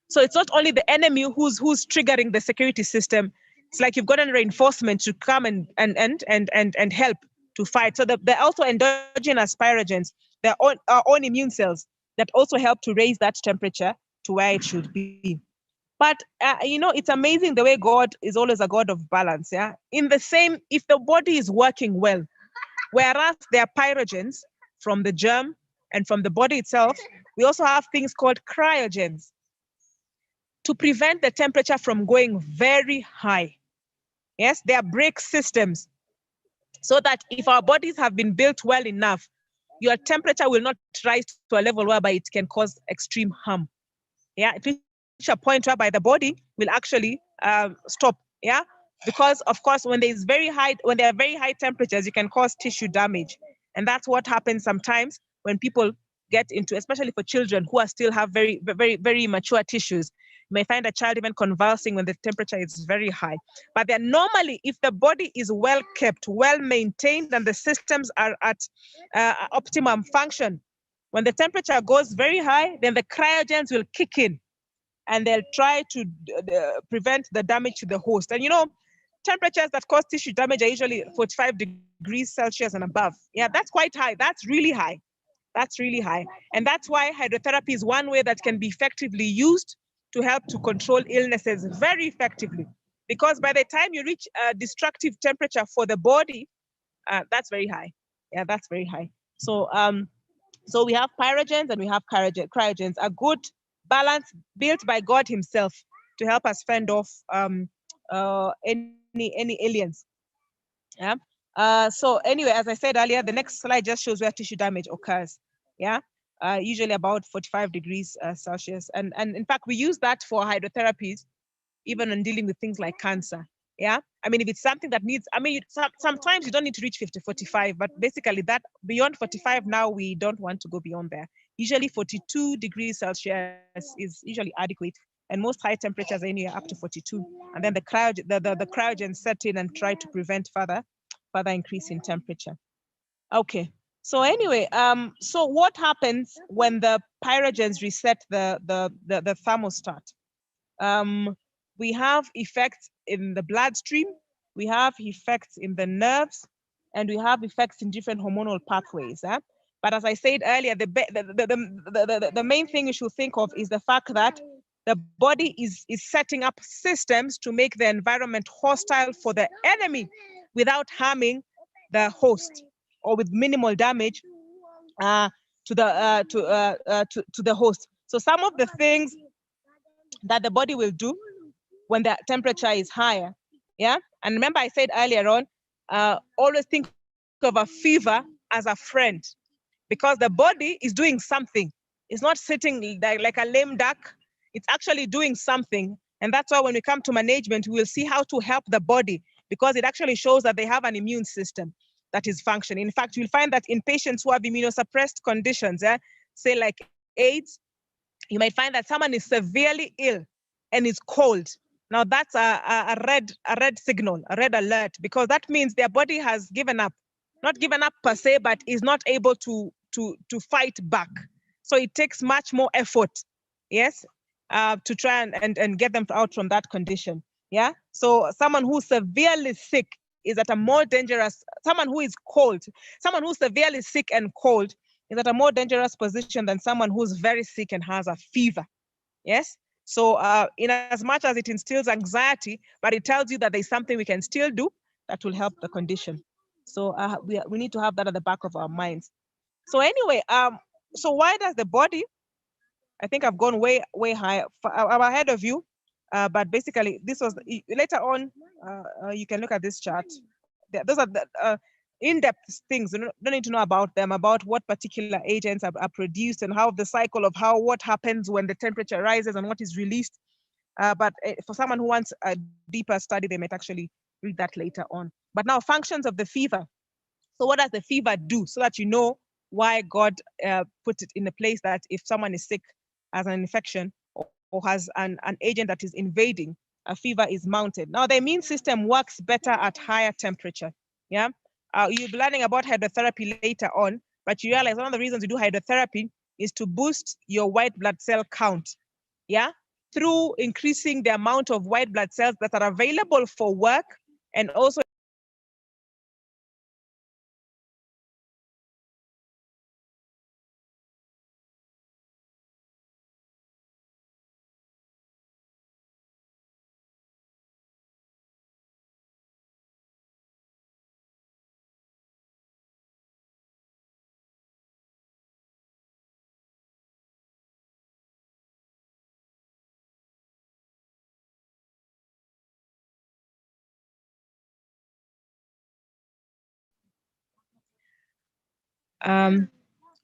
So it's not only the enemy who's triggering the security system. It's like you've gotten reinforcement to come and help to fight. So there are also endogenous pyrogens, our own immune cells that also help to raise that temperature to where it should be. But it's amazing the way God is always a God of balance. Yeah. If the body is working well, whereas there are pyrogens from the germ and from the body itself, we also have things called cryogens to prevent the temperature from going very high. Yes, they are brake systems, so that if our bodies have been built well enough, your temperature will not rise to a level whereby it can cause extreme harm. Yeah, it reaches a point whereby the body will actually stop. Yeah, because of course, when there are very high temperatures, you can cause tissue damage, and that's what happens sometimes when people get into, especially for children who are still have very, very, very mature tissues. You may find a child even convulsing when the temperature is very high. But then normally, if the body is well kept, well maintained, and the systems are at optimum function, when the temperature goes very high, then the cryogens will kick in and they'll try to prevent the damage to the host. And you know, temperatures that cause tissue damage are usually 45 degrees Celsius and above. Yeah, that's quite high. That's really high. That's really high. And that's why hydrotherapy is one way that can be effectively used to help to control illnesses very effectively. Because by the time you reach a destructive temperature for the body, that's very high. Yeah, that's very high. So, so we have pyrogens and we have cryogens, a good balance built by God Himself to help us fend off any aliens. Yeah. So anyway, as I said earlier, the next slide just shows where tissue damage occurs. Yeah. Usually about 45 degrees Celsius. And in fact, we use that for hydrotherapies, even in dealing with things like cancer. Yeah. I mean, if it's something that needs, I mean, sometimes you don't need to reach 45, but basically that beyond 45 now, we don't want to go beyond there. Usually 42 degrees Celsius is usually adequate. And most high temperatures are anywhere up to 42. And then the cryogens set in and try to prevent further increase in temperature. Okay. So anyway, so what happens when the pyrogens reset the thermostat? We have effects in the bloodstream, we have effects in the nerves, and we have effects in different hormonal pathways. But as I said earlier, the main thing you should think of is the fact that the body is setting up systems to make the environment hostile for the enemy without harming the host, or with minimal damage to the host. So some of the things that the body will do when the temperature is higher, yeah? And remember I said earlier on, always think of a fever as a friend, because the body is doing something. It's not sitting like a lame duck. It's actually doing something. And that's why when we come to management, we will see how to help the body, because it actually shows that they have an immune system that is functioning. In fact, you'll find that in patients who have immunosuppressed conditions, say like AIDS, you might find that someone is severely ill and is cold. Now that's a red signal, a red alert, because that means their body has given up. Not given up per se, but is not able to fight back. So it takes much more effort, yes, to try and get them out from that condition. Yeah. So someone who's severely sick is at a more dangerous, someone who is cold, someone who's severely sick and cold is at a more dangerous position than someone who's very sick and has a fever. Yes. So in as much as it instills anxiety, but it tells you that there's something we can still do that will help the condition. So we need to have that at the back of our minds. So anyway, so why does the body, I think I've gone way higher. I'm ahead of you, but basically this was, later on, you can look at this chart. Those are the in-depth things. You don't need to know about them, about what particular agents are produced and how the cycle of what happens when the temperature rises and what is released. But for someone who wants a deeper study, they might actually read that later on. But now, functions of the fever. So what does the fever do? So that you know why God put it in a place that if someone is sick, has an infection, or has an agent that is invading, a fever is mounted. Now, the immune system works better at higher temperature. Yeah, you'll be learning about hydrotherapy later on, but you realize one of the reasons you do hydrotherapy is to boost your white blood cell count. Yeah, through increasing the amount of white blood cells that are available for work, and also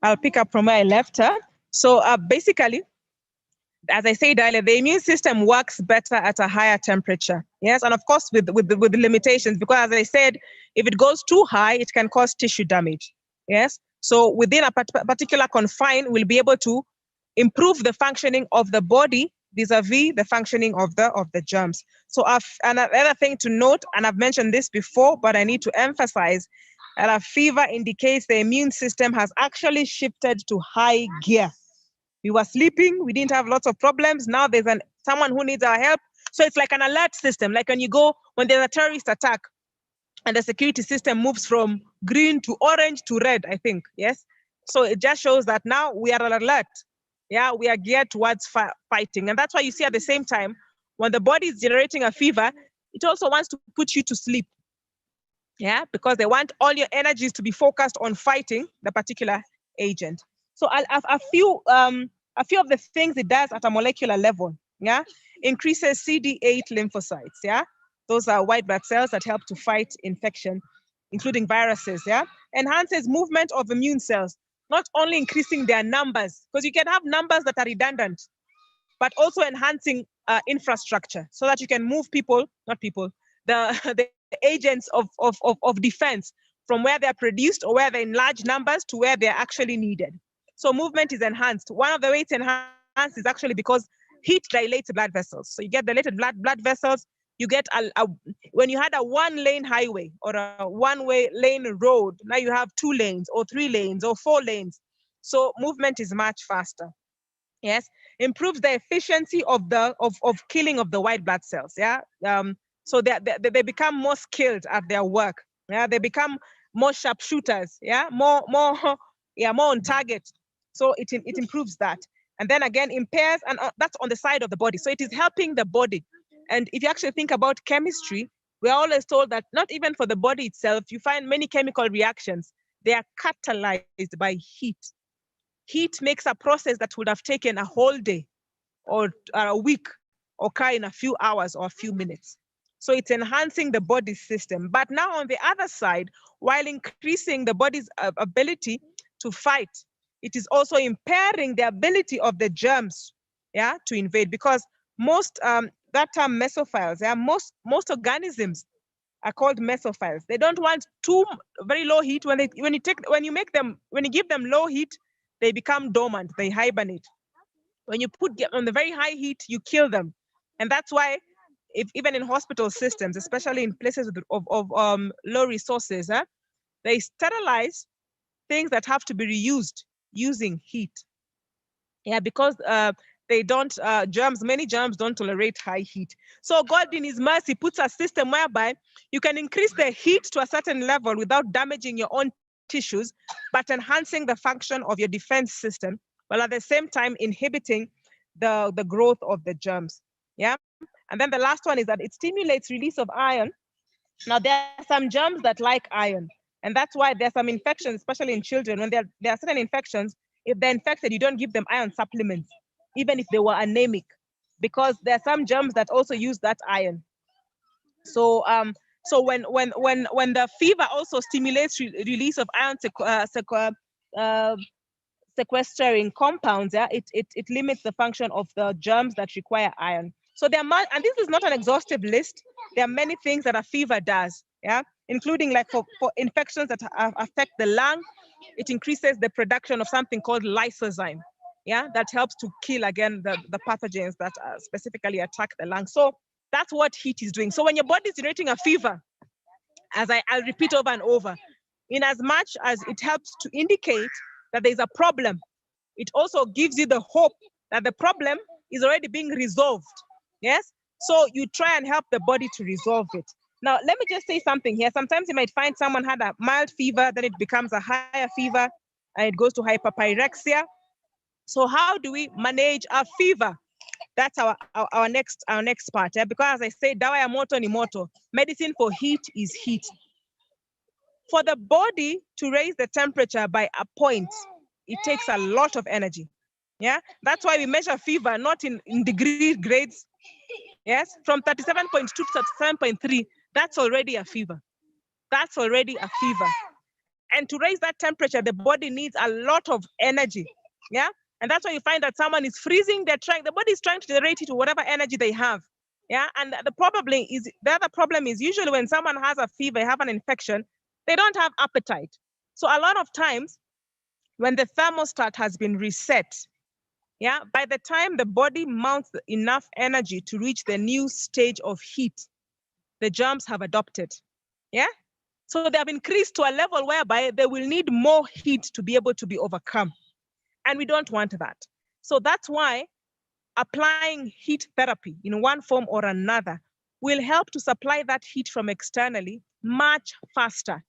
I'll pick up from where I left her. So basically, as I said earlier, the immune system works better at a higher temperature. Yes, and of course with the limitations, because as I said, if it goes too high, it can cause tissue damage. Yes, So within a particular confine, we'll be able to improve the functioning of the body vis-a-vis the functioning of the germs. So another thing to note, and I've mentioned this before, but I need to emphasize that a fever indicates the immune system has actually shifted to high gear. We were sleeping, we didn't have lots of problems. Now there's someone who needs our help. So it's like an alert system, like when there's a terrorist attack and the security system moves from green to orange to red, I think, yes? So it just shows that now we are alert. Yeah, we are geared towards fighting. And that's why you see at the same time, when the body is generating a fever, it also wants to put you to sleep. Yeah, because they want all your energies to be focused on fighting the particular agent. So a few of the things it does at a molecular level, yeah, increases CD8 lymphocytes, yeah. Those are white blood cells that help to fight infection, including viruses, yeah. Enhances movement of immune cells, not only increasing their numbers, because you can have numbers that are redundant, but also enhancing infrastructure so that you can move the agents of defense from where they're produced or where they're in large numbers to where they're actually needed. So movement is enhanced. One of the ways it's enhanced is actually because heat dilates blood vessels. So you get dilated blood vessels. You get when you had a one-lane highway or a one-way lane road, now you have 2 lanes or 3 lanes or 4 lanes. So movement is much faster. Yes, improves the efficiency of killing of the white blood cells. Yeah, so they become more skilled at their work. Yeah, they become more sharpshooters. Yeah, more on target. So it improves that, and then again impairs, and that's on the side of the body. So it is helping the body. And if you actually think about chemistry, we're always told that not even for the body itself, you find many chemical reactions, they are catalyzed by heat. Heat makes a process that would have taken a whole day or a week occur in a few hours or a few minutes. So it's enhancing the body system. But now on the other side, while increasing the body's ability to fight, it is also impairing the ability of the germs, yeah, to invade, because most that term mesophiles, yeah, most organisms are called mesophiles. They don't want too very low heat. When you give them low heat, they become dormant, they hibernate. When you put on the very high heat, you kill them. And that's why even in hospital systems, especially in places of low resources, they sterilize things that have to be reused using heat. Yeah, because many germs don't tolerate high heat. So God in his mercy puts a system whereby you can increase the heat to a certain level without damaging your own tissues, but enhancing the function of your defense system, while at the same time inhibiting the growth of the germs. Yeah. And then the last one is that it stimulates release of iron. Now there are some germs that like iron, and that's why there's some infections, especially in children. When there are certain infections, if they're infected, you don't give them iron supplements, even if they were anemic, because there are some germs that also use that iron. So when the fever also stimulates release of iron sequestering compounds, yeah, it limits the function of the germs that require iron. So and this is not an exhaustive list. There are many things that a fever does, yeah, including like for infections that affect the lung, it increases the production of something called lysozyme, yeah, that helps to kill again the pathogens that specifically attack the lung. So that's what heat is doing. So when your body is generating a fever, as I'll repeat over and over, in as much as it helps to indicate that there's a problem, it also gives you the hope that the problem is already being resolved. Yes? So you try and help the body to resolve it. Now, let me just say something here. Sometimes you might find someone had a mild fever, then it becomes a higher fever, and it goes to hyperpyrexia. So how do we manage a fever? That's our next part. Yeah? Because as I say, dawa ya moto ni moto. Medicine for heat is heat. For the body to raise the temperature by a point, it takes a lot of energy. Yeah, that's why we measure fever not in degree grades. Yes, from 37.2 to 37.3, that's already a fever. That's already a fever. And to raise that temperature, the body needs a lot of energy. Yeah, and that's why you find that someone is freezing. The body is trying to generate it to whatever energy they have. Yeah, and the other problem is usually when someone has a fever, have an infection, they don't have appetite. So a lot of times, when the thermostat has been reset, yeah, by the time the body mounts enough energy to reach the new stage of heat, the germs have adopted. Yeah. So they have increased to a level whereby they will need more heat to be able to be overcome. And we don't want that. So that's why applying heat therapy in one form or another will help to supply that heat from externally much faster.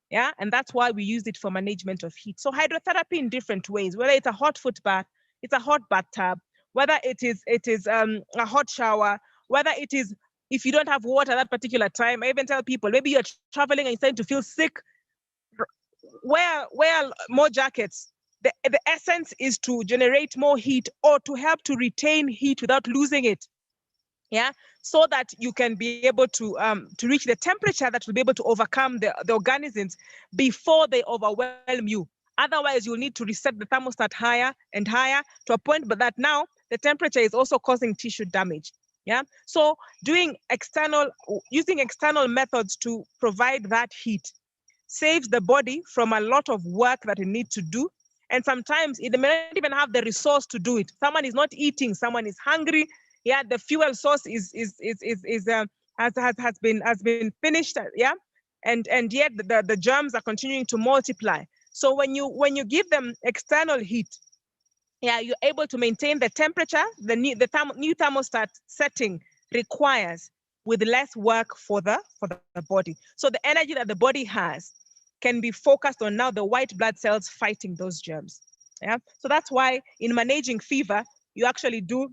Yeah, and that's why we use it for management of heat. So hydrotherapy in different ways, whether it's a hot foot bath, it's a hot bathtub, whether it is a hot shower, whether it is, if you don't have water at that particular time. I even tell people, maybe you're traveling and you're starting to feel sick, wear more jackets. The essence is to generate more heat or to help to retain heat without losing it. Yeah, so that you can be able to reach the temperature that will be able to overcome the organisms before they overwhelm you. Otherwise, you'll need to reset the thermostat higher and higher to a point, but that now the temperature is also causing tissue damage. Yeah, so using external methods to provide that heat saves the body from a lot of work that it needs to do. And sometimes it may not even have the resource to do it. Someone is not eating, someone is hungry. Yeah, the fuel source has been finished. Yeah, and yet the germs are continuing to multiply. So when you give them external heat, yeah, you're able to maintain the temperature the new thermostat setting requires with less work for the body. So the energy that the body has can be focused on now the white blood cells fighting those germs. Yeah, so that's why in managing fever, you actually do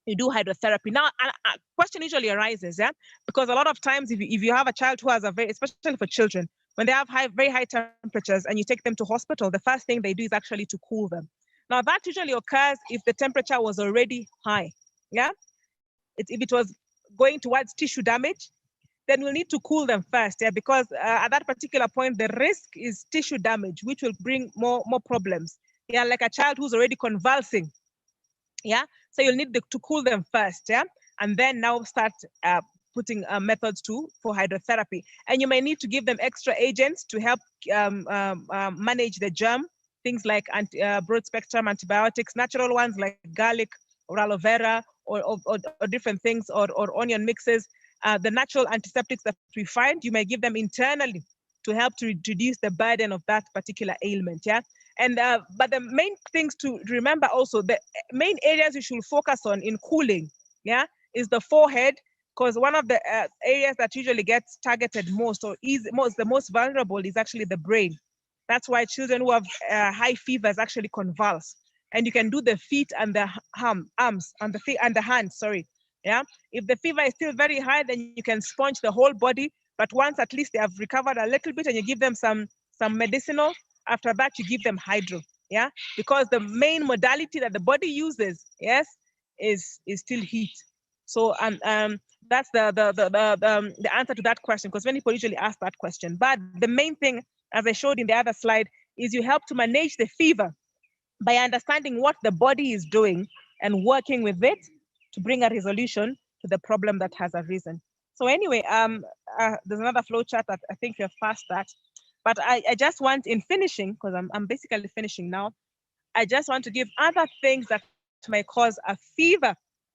hydrotherapy. Now, a question usually arises, yeah, because a lot of times if you have a child who has especially for children, when they have very high temperatures and you take them to hospital, the first thing they do is actually to cool them. Now, that usually occurs if the temperature was already high. Yeah, if it was going towards tissue damage, then we'll need to cool them first, yeah, because at that particular point, the risk is tissue damage, which will bring more problems. Yeah, like a child who's already convulsing. Yeah, so you'll need to cool them first, yeah, and then now start putting methods for hydrotherapy. And you may need to give them extra agents to help manage the germ, things like broad spectrum antibiotics, natural ones like garlic or aloe vera or different things or onion mixes. The natural antiseptics that we find, you may give them internally to help to reduce the burden of that particular ailment. Yeah. And but the main things to remember also, the main areas you should focus on in cooling, yeah, is the forehead, because one of the areas that usually gets targeted most or is the most vulnerable is actually the brain. That's why children who have high fevers actually convulse. And you can do the feet and the arms and the feet and the hands. Sorry, yeah. If the fever is still very high, then you can sponge the whole body. But once at least they have recovered a little bit, and you give them some medicinal. After that, you give them hydro, yeah, because the main modality that the body uses, yes, is still heat. So that's the answer to that question, because many people usually ask that question. But the main thing, as I showed in the other slide, is you help to manage the fever by understanding what the body is doing and working with it to bring a resolution to the problem that has arisen. So anyway, there's another flow chart that I think you've passed that. But I just want, in finishing, because I'm basically finishing now, I just want to give other things that may cause a fever,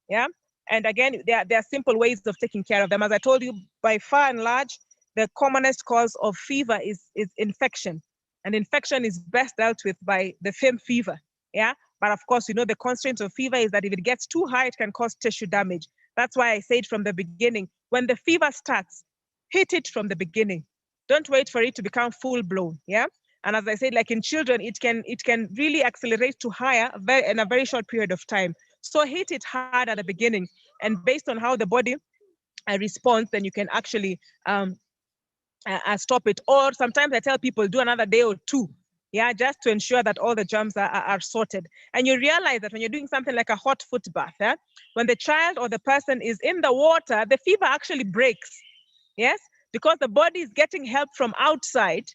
yeah? And again, there are simple ways of taking care of them. As I told you, by far and large, the commonest cause of fever is infection. And infection is best dealt with by the fever, yeah? But of course, you know, the constraint of fever is that if it gets too high, it can cause tissue damage. That's why I said from the beginning, when the fever starts, hit it from the beginning. Don't wait for it to become full blown, yeah? And as I said, like in children, it can really accelerate to higher in a very short period of time. So hit it hard at the beginning, and based on how the body responds, then you can actually stop it. Or sometimes I tell people, do another day or two, yeah, just to ensure that all the germs are sorted. And you realize that when you're doing something like a hot foot bath, when the child or the person is in the water, the fever actually breaks, yes? Because the body is getting help from outside,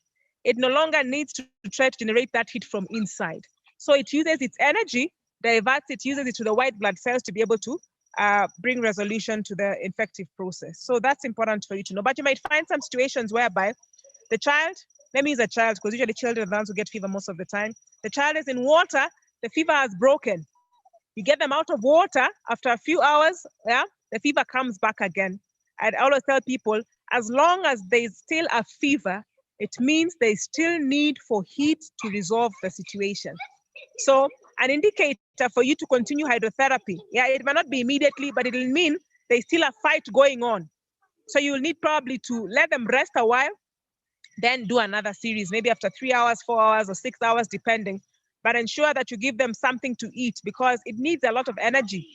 it no longer needs to try to generate that heat from inside. So it uses its energy, diverts it, uses it to the white blood cells to be able to bring resolution to the infective process. So that's important for you to know. But you might find some situations whereby the child let me use a child, because usually children are the ones who get fever most of the time. The child is in water, the fever has broken. You get them out of water, after a few hours, yeah, the fever comes back again. I always tell people, as long as there's still a fever, it means there's still need for heat to resolve the situation. So an indicator for you to continue hydrotherapy, yeah, it might not be immediately, but it'll mean there's still a fight going on. So you'll need probably to let them rest a while, then do another series, maybe after 3 hours, 4 hours, or 6 hours, depending. But ensure that you give them something to eat, because it needs a lot of energy,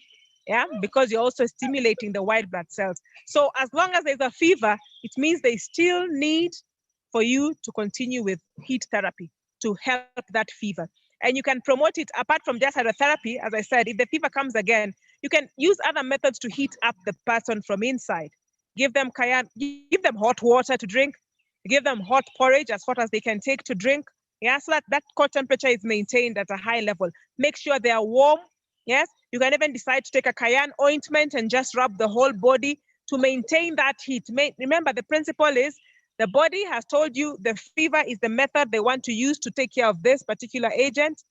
yeah, because you're also stimulating the white blood cells. So as long as there's a fever, it means they still need for you to continue with heat therapy to help that fever. And you can promote it apart from just hydrotherapy. As I said, if the fever comes again, you can use other methods to heat up the person from inside. Give them cayenne, give them hot water to drink, give them hot porridge, as hot as they can take to drink. Yeah, so that core temperature is maintained at a high level. Make sure they are warm. Yes, you can even decide to take a cayenne ointment and just rub the whole body to maintain that heat. Remember, the principle is the body has told you the fever is the method they want to use to take care of this particular agent.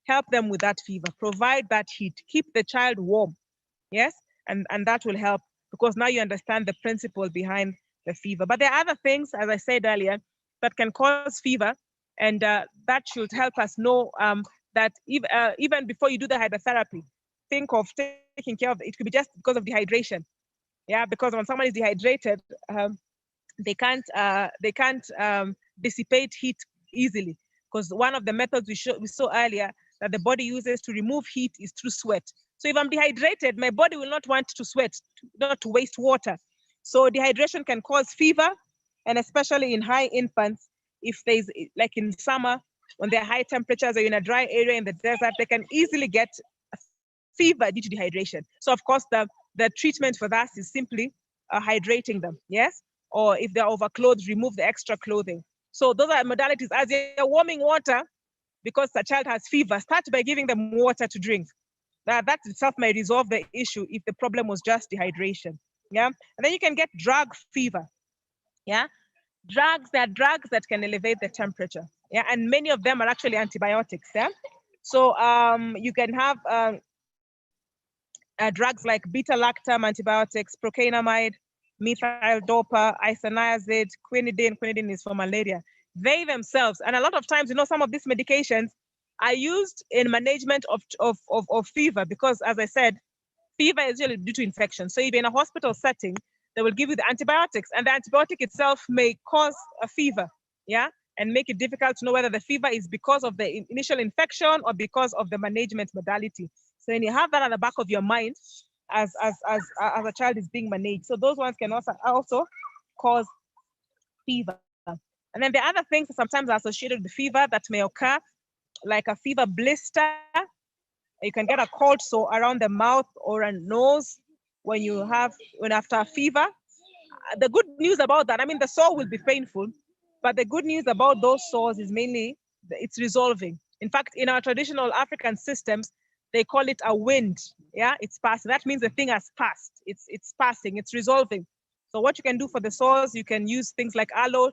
Help them with that fever. Provide that heat. Keep the child warm. Yes, and that will help, because now you understand the principle behind the fever. But there are other things, as I said earlier, that can cause fever, and that should help us know that even before you do the hydrotherapy, think of taking care of it. It could be just because of dehydration. Yeah, because when someone is dehydrated, they can't dissipate heat easily, because one of the methods we saw earlier that the body uses to remove heat is through sweat. So if I'm dehydrated, my body will not want to sweat, not to waste water. So dehydration can cause fever, and especially in high infants, if there's, like in summer, when there are high temperatures or in a dry area in the desert, they can easily get fever due to dehydration. So of course, the treatment for that is simply hydrating them, yes? Or if they're overclothed, remove the extra clothing. So those are modalities. As you're warming water, because the child has fever, start by giving them water to drink. That itself may resolve the issue if the problem was just dehydration. Yeah, and then you can get drug fever. Yeah, there are drugs that can elevate the temperature. Yeah, and many of them are actually antibiotics. Yeah, so you can have drugs like beta-lactam antibiotics, procainamide, methyl dopa, isoniazid, quinidine. Quinidine is for malaria. They themselves, and a lot of times, some of these medications are used in management of fever, because, as I said, fever is usually due to infection. So if you're in a hospital setting, they will give you the antibiotics, and the antibiotic itself may cause a fever, yeah, and make it difficult to know whether the fever is because of the initial infection or because of the management modality. So when you have that at the back of your mind as a child is being managed, so those ones can also cause fever. And then the other things sometimes are associated with fever that may occur, like a fever blister. You can get a cold sore around the mouth or a nose when after a fever. The good news about that, the sore will be painful, but the good news about those sores is mainly it's resolving. In fact, in our traditional African systems, they call it a wind. Yeah, it's passing. That means the thing has passed. It's passing. It's resolving. So what you can do for the sores, you can use things like aloe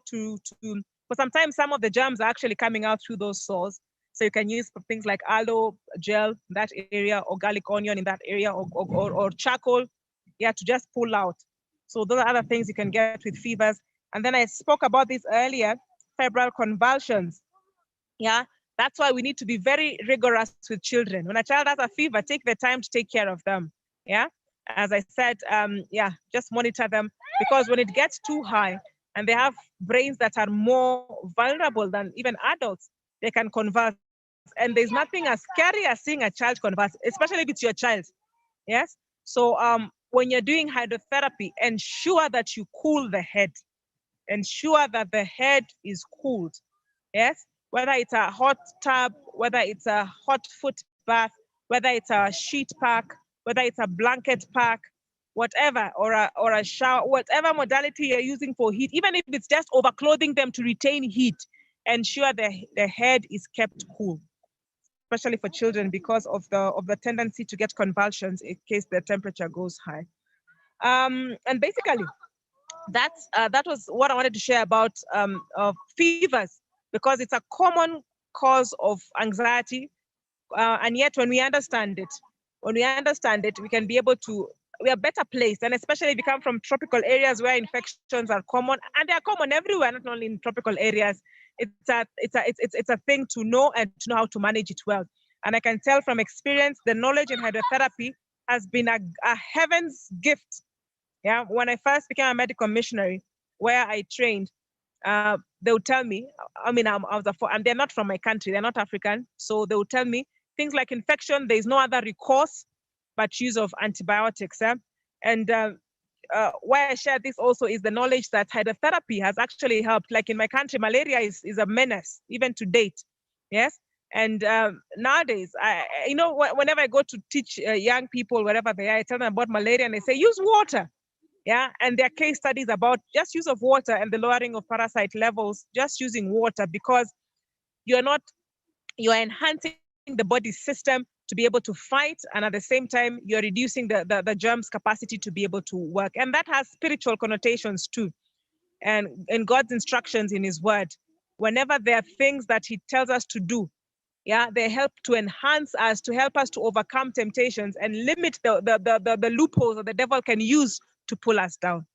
but sometimes some of the germs are actually coming out through those sores. So you can use things like aloe gel in that area, or garlic onion in that area, or charcoal, yeah, to just pull out. So those are other things you can get with fevers. And then I spoke about this earlier, febrile convulsions. Yeah, that's why we need to be very rigorous with children. When a child has a fever, take the time to take care of them. Yeah, as I said, just monitor them, because when it gets too high and they have brains that are more vulnerable than even adults, they can convulse. And there's nothing as scary as seeing a child convulse, especially if it's your child. Yes. So when you're doing hydrotherapy, ensure that you cool the head. Ensure that the head is cooled. Yes. Whether it's a hot tub, whether it's a hot foot bath, whether it's a sheet pack, whether it's a blanket pack, whatever, or a shower, whatever modality you're using for heat, even if it's just overclothing them to retain heat, ensure the head is kept cool, especially for children, because of the tendency to get convulsions in case the temperature goes high. And basically, that was what I wanted to share about fevers. because it's a common cause of anxiety. And yet when we understand it, we can be able to, we are better placed, and especially if you come from tropical areas where infections are common, and they are common everywhere, not only in tropical areas. It's a thing to know and to know how to manage it well. And I can tell from experience, the knowledge in hydrotherapy has been a heaven's gift. Yeah, when I first became a medical missionary, where I trained, they would tell me, I mean, and they're not from my country, they're not African, so they would tell me things like infection, there is no other recourse but use of antibiotics. And why I share this also is the knowledge that hydrotherapy has actually helped. Like in my country, malaria is a menace, even to date. Yes. And nowadays, whenever I go to teach young people, wherever they are, I tell them about malaria and they say, use water. Yeah, and there are case studies about just use of water and the lowering of parasite levels, just using water, because you're enhancing the body system to be able to fight, and at the same time, you're reducing the germs' capacity to be able to work. And that has spiritual connotations too. And in God's instructions in his word, whenever there are things that he tells us to do, yeah, they help to enhance us, to help us to overcome temptations and limit the loopholes that the devil can use to pull us down.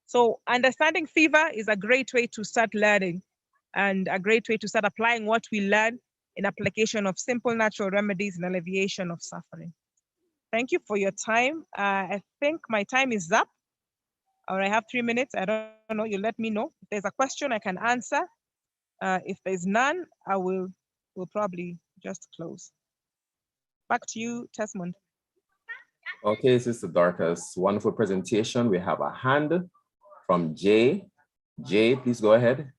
So understanding fever is a great way to start learning, and a great way to start applying what we learn in application of simple natural remedies and alleviation of suffering. Thank you for your time. I think my time is up, or I have 3 minutes. I don't know. You let me know. If there's a question, I can answer. If there's none, we'll probably just close. Back to you, Tesmond. Okay, Sister Dorcas, wonderful presentation. We have a hand from Jay. Jay, please go ahead.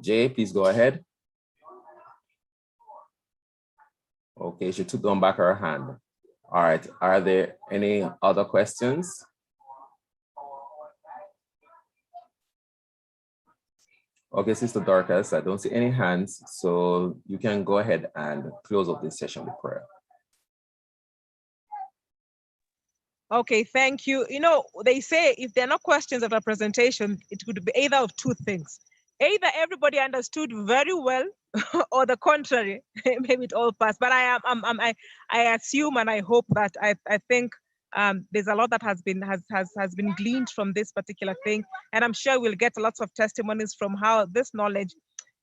Jay, please go ahead. Okay, she took down back her hand. All right, are there any other questions? Okay, Sister Dorcas, I don't see any hands, so you can go ahead and close up this session with prayer. Okay, thank you. You know, they say if there are no questions at a presentation, it could be either of two things. Either everybody understood very well, or the contrary, maybe it all passed. But I assume and I hope that I think there's a lot that has been gleaned from this particular thing, and I'm sure we'll get lots of testimonies from how this knowledge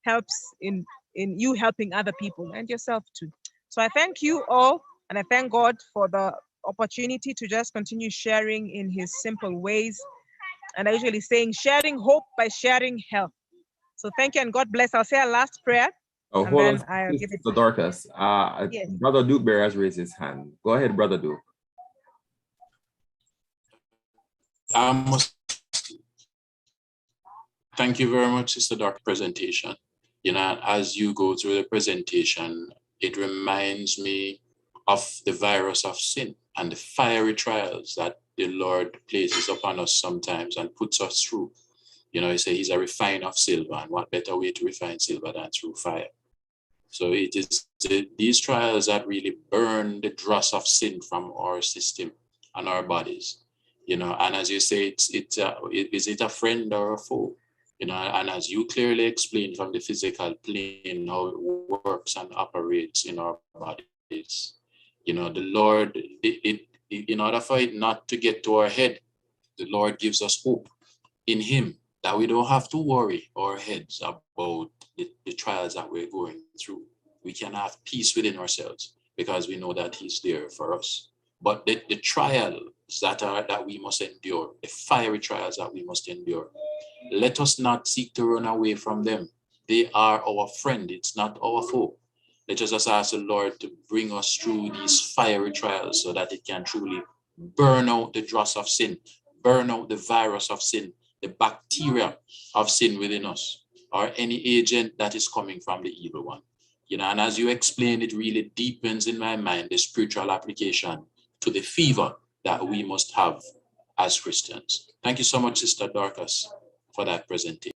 helps in you helping other people and yourself too. So I thank you all, and I thank God for the opportunity to just continue sharing in his simple ways. And I usually saying sharing hope by sharing health. So thank you and God bless. I'll say a last prayer. Oh, and hold then on, I'll give it to Dorcas. Yes. Brother Duke Bear has raised his hand. Go ahead, Brother Duke. Thank you very much, Sister Dorcas, presentation. You know, as you go through the presentation, it reminds me of the virus of sin and the fiery trials that the Lord places upon us sometimes and puts us through. You know, he says he's a refiner of silver, and what better way to refine silver than through fire? So it is these trials that really burn the dross of sin from our system and our bodies. You know, and as you say, is it a friend or a foe? You know, and as you clearly explained from the physical plane how it works and operates in our bodies. You know, the Lord, in order for it not to get to our head, the Lord gives us hope in him, that we don't have to worry our heads about the trials that we're going through. We can have peace within ourselves because we know that he's there for us. But the trials that we must endure, the fiery trials that we must endure, let us not seek to run away from them. They are our friend, it's not our foe. Let us just ask the Lord to bring us through these fiery trials so that it can truly burn out the dross of sin, burn out the virus of sin, the bacteria of sin within us, or any agent that is coming from the evil one. You know, and as you explain, it really deepens in my mind the spiritual application to the fever that we must have as Christians. Thank you so much, Sister Dorcas, for that presentation.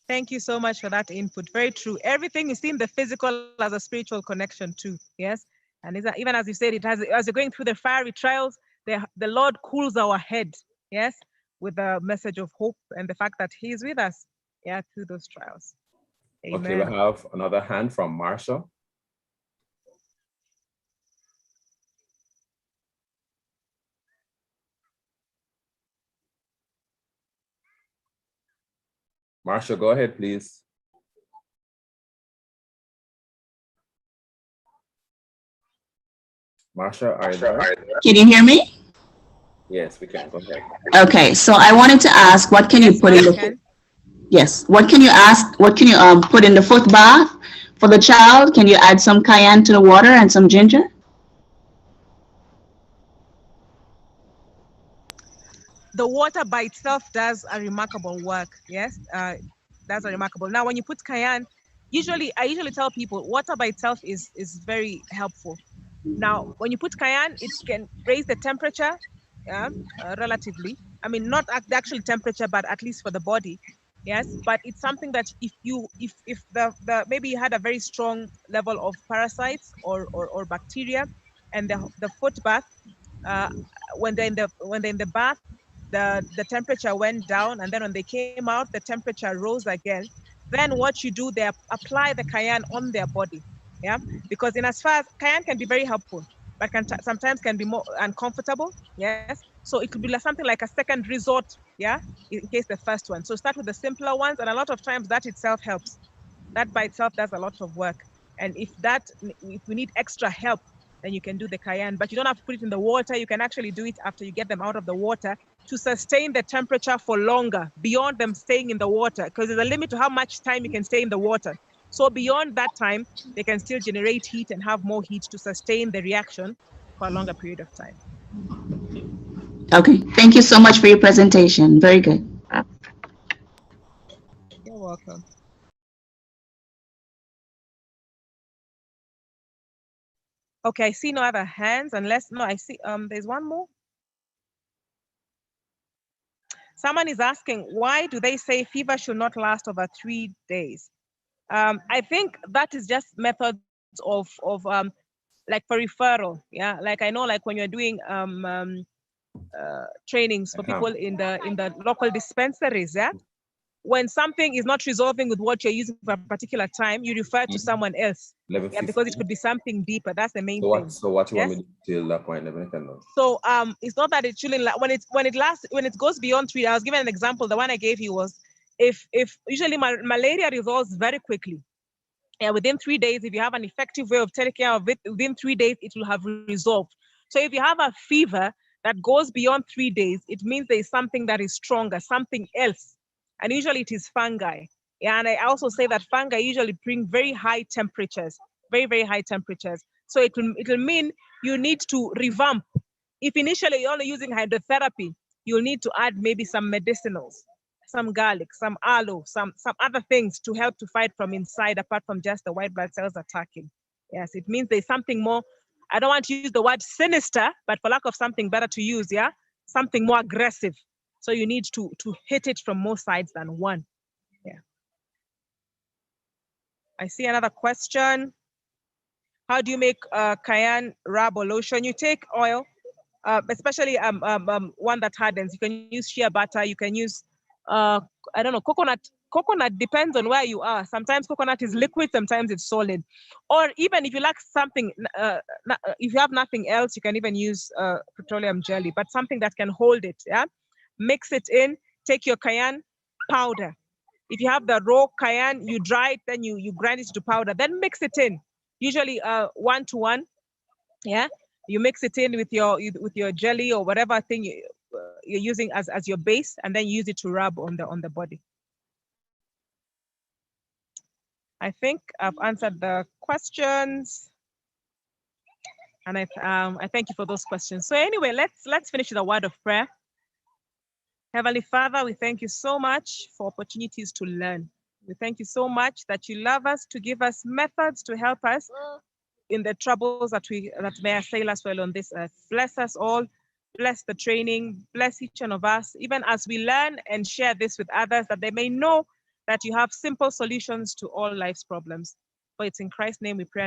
Thank you so much for that input. Very true. Everything is seen the physical as a spiritual connection too. Yes. And even as you said, it has, as you're going through the fiery trials, the Lord cools our head, yes, with a message of hope and the fact that He is with us, yeah, through those trials. Okay, Amen. we have another hand from Marsha. Marsha, go ahead, please. Marsha, are you there? Can you hear me? Yes, we can. Go ahead. Okay, so I wanted to ask, what can you put in the yes? What can you ask? What can you put in the foot bath for the child? Can you add some cayenne to the water and some ginger? The water by itself does a remarkable work. Yes, that's a remarkable. Now, when you put cayenne, I usually tell people water by itself is very helpful. Now, when you put cayenne, it can raise the temperature, yeah, relatively. I mean, not the actual temperature, but at least for the body. Yes, but it's something that if the maybe you had a very strong level of parasites or bacteria, and the foot bath, when they're in the bath, the temperature went down, and then when they came out, the temperature rose again. Then what you do, they apply the cayenne on their body, yeah, because in as far as cayenne can be very helpful, but sometimes can be more uncomfortable, yes. So it could be like something like a second resort, yeah, in case the first one. So start with the simpler ones, and a lot of times that itself helps. That by itself does a lot of work. And if we need extra help, then you can do the cayenne, but you don't have to put it in the water. You can actually do it after you get them out of the water to sustain the temperature for longer, beyond them staying in the water, because there's a limit to how much time you can stay in the water. So beyond that time, they can still generate heat and have more heat to sustain the reaction for a longer period of time. Okay, thank you so much for your presentation. Very good. You're welcome. Okay, I see no other hands unless, no, I see, there's one more. Someone is asking, why do they say fever should not last over 3 days? I think that is just methods of like for referral, yeah. Like I know, like when you're doing trainings for people in the local dispensaries, yeah. When something is not resolving with what you're using for a particular time, you refer to someone else. Yeah, because it could be something deeper. That's the main thing. So what you want me to do till that point? So it's not that it shouldn't when it goes beyond 3 hours. Give an example. The one I gave you was if usually malaria resolves very quickly. Yeah, within 3 days, if you have an effective way of taking care of it, within 3 days it will have resolved. So if you have a fever that goes beyond 3 days, it means there is something that is stronger, something else. And usually it is fungi. Yeah, and I also say that fungi usually bring very high temperatures, very, very high temperatures. So it will mean you need to revamp. If initially you're only using hydrotherapy, you'll need to add maybe some medicinals, some garlic, some aloe, some other things to help to fight from inside, apart from just the white blood cells attacking. Yes, it means there's something more. I don't want to use the word sinister, but for lack of something better to use, yeah, something more aggressive. So you need to hit it from more sides than one. Yeah. I see another question. How do you make cayenne rub or lotion? You take oil, especially one that hardens. You can use shea butter. You can use I don't know, coconut. Coconut depends on where you are. Sometimes coconut is liquid, sometimes it's solid. Or even if you like something, if you have nothing else, you can even use petroleum jelly, but something that can hold it. Yeah, mix it in. Take your cayenne powder. If you have the raw cayenne, you dry it, then you grind it to powder. Then mix it in. Usually 1 to 1. Yeah, you mix it in with your jelly or whatever thing you're using as your base, and then you use it to rub on the body. I think I've answered the questions, and I thank you for those questions. So anyway, let's finish with a word of prayer. Heavenly Father, we thank you so much for opportunities to learn. We thank you so much that you love us, to give us methods to help us in the troubles that may assail us while on this earth. Bless us all. Bless the training. Bless each one of us, even as we learn and share this with others, that they may know that you have simple solutions to all life's problems. For it's in Christ's name we pray.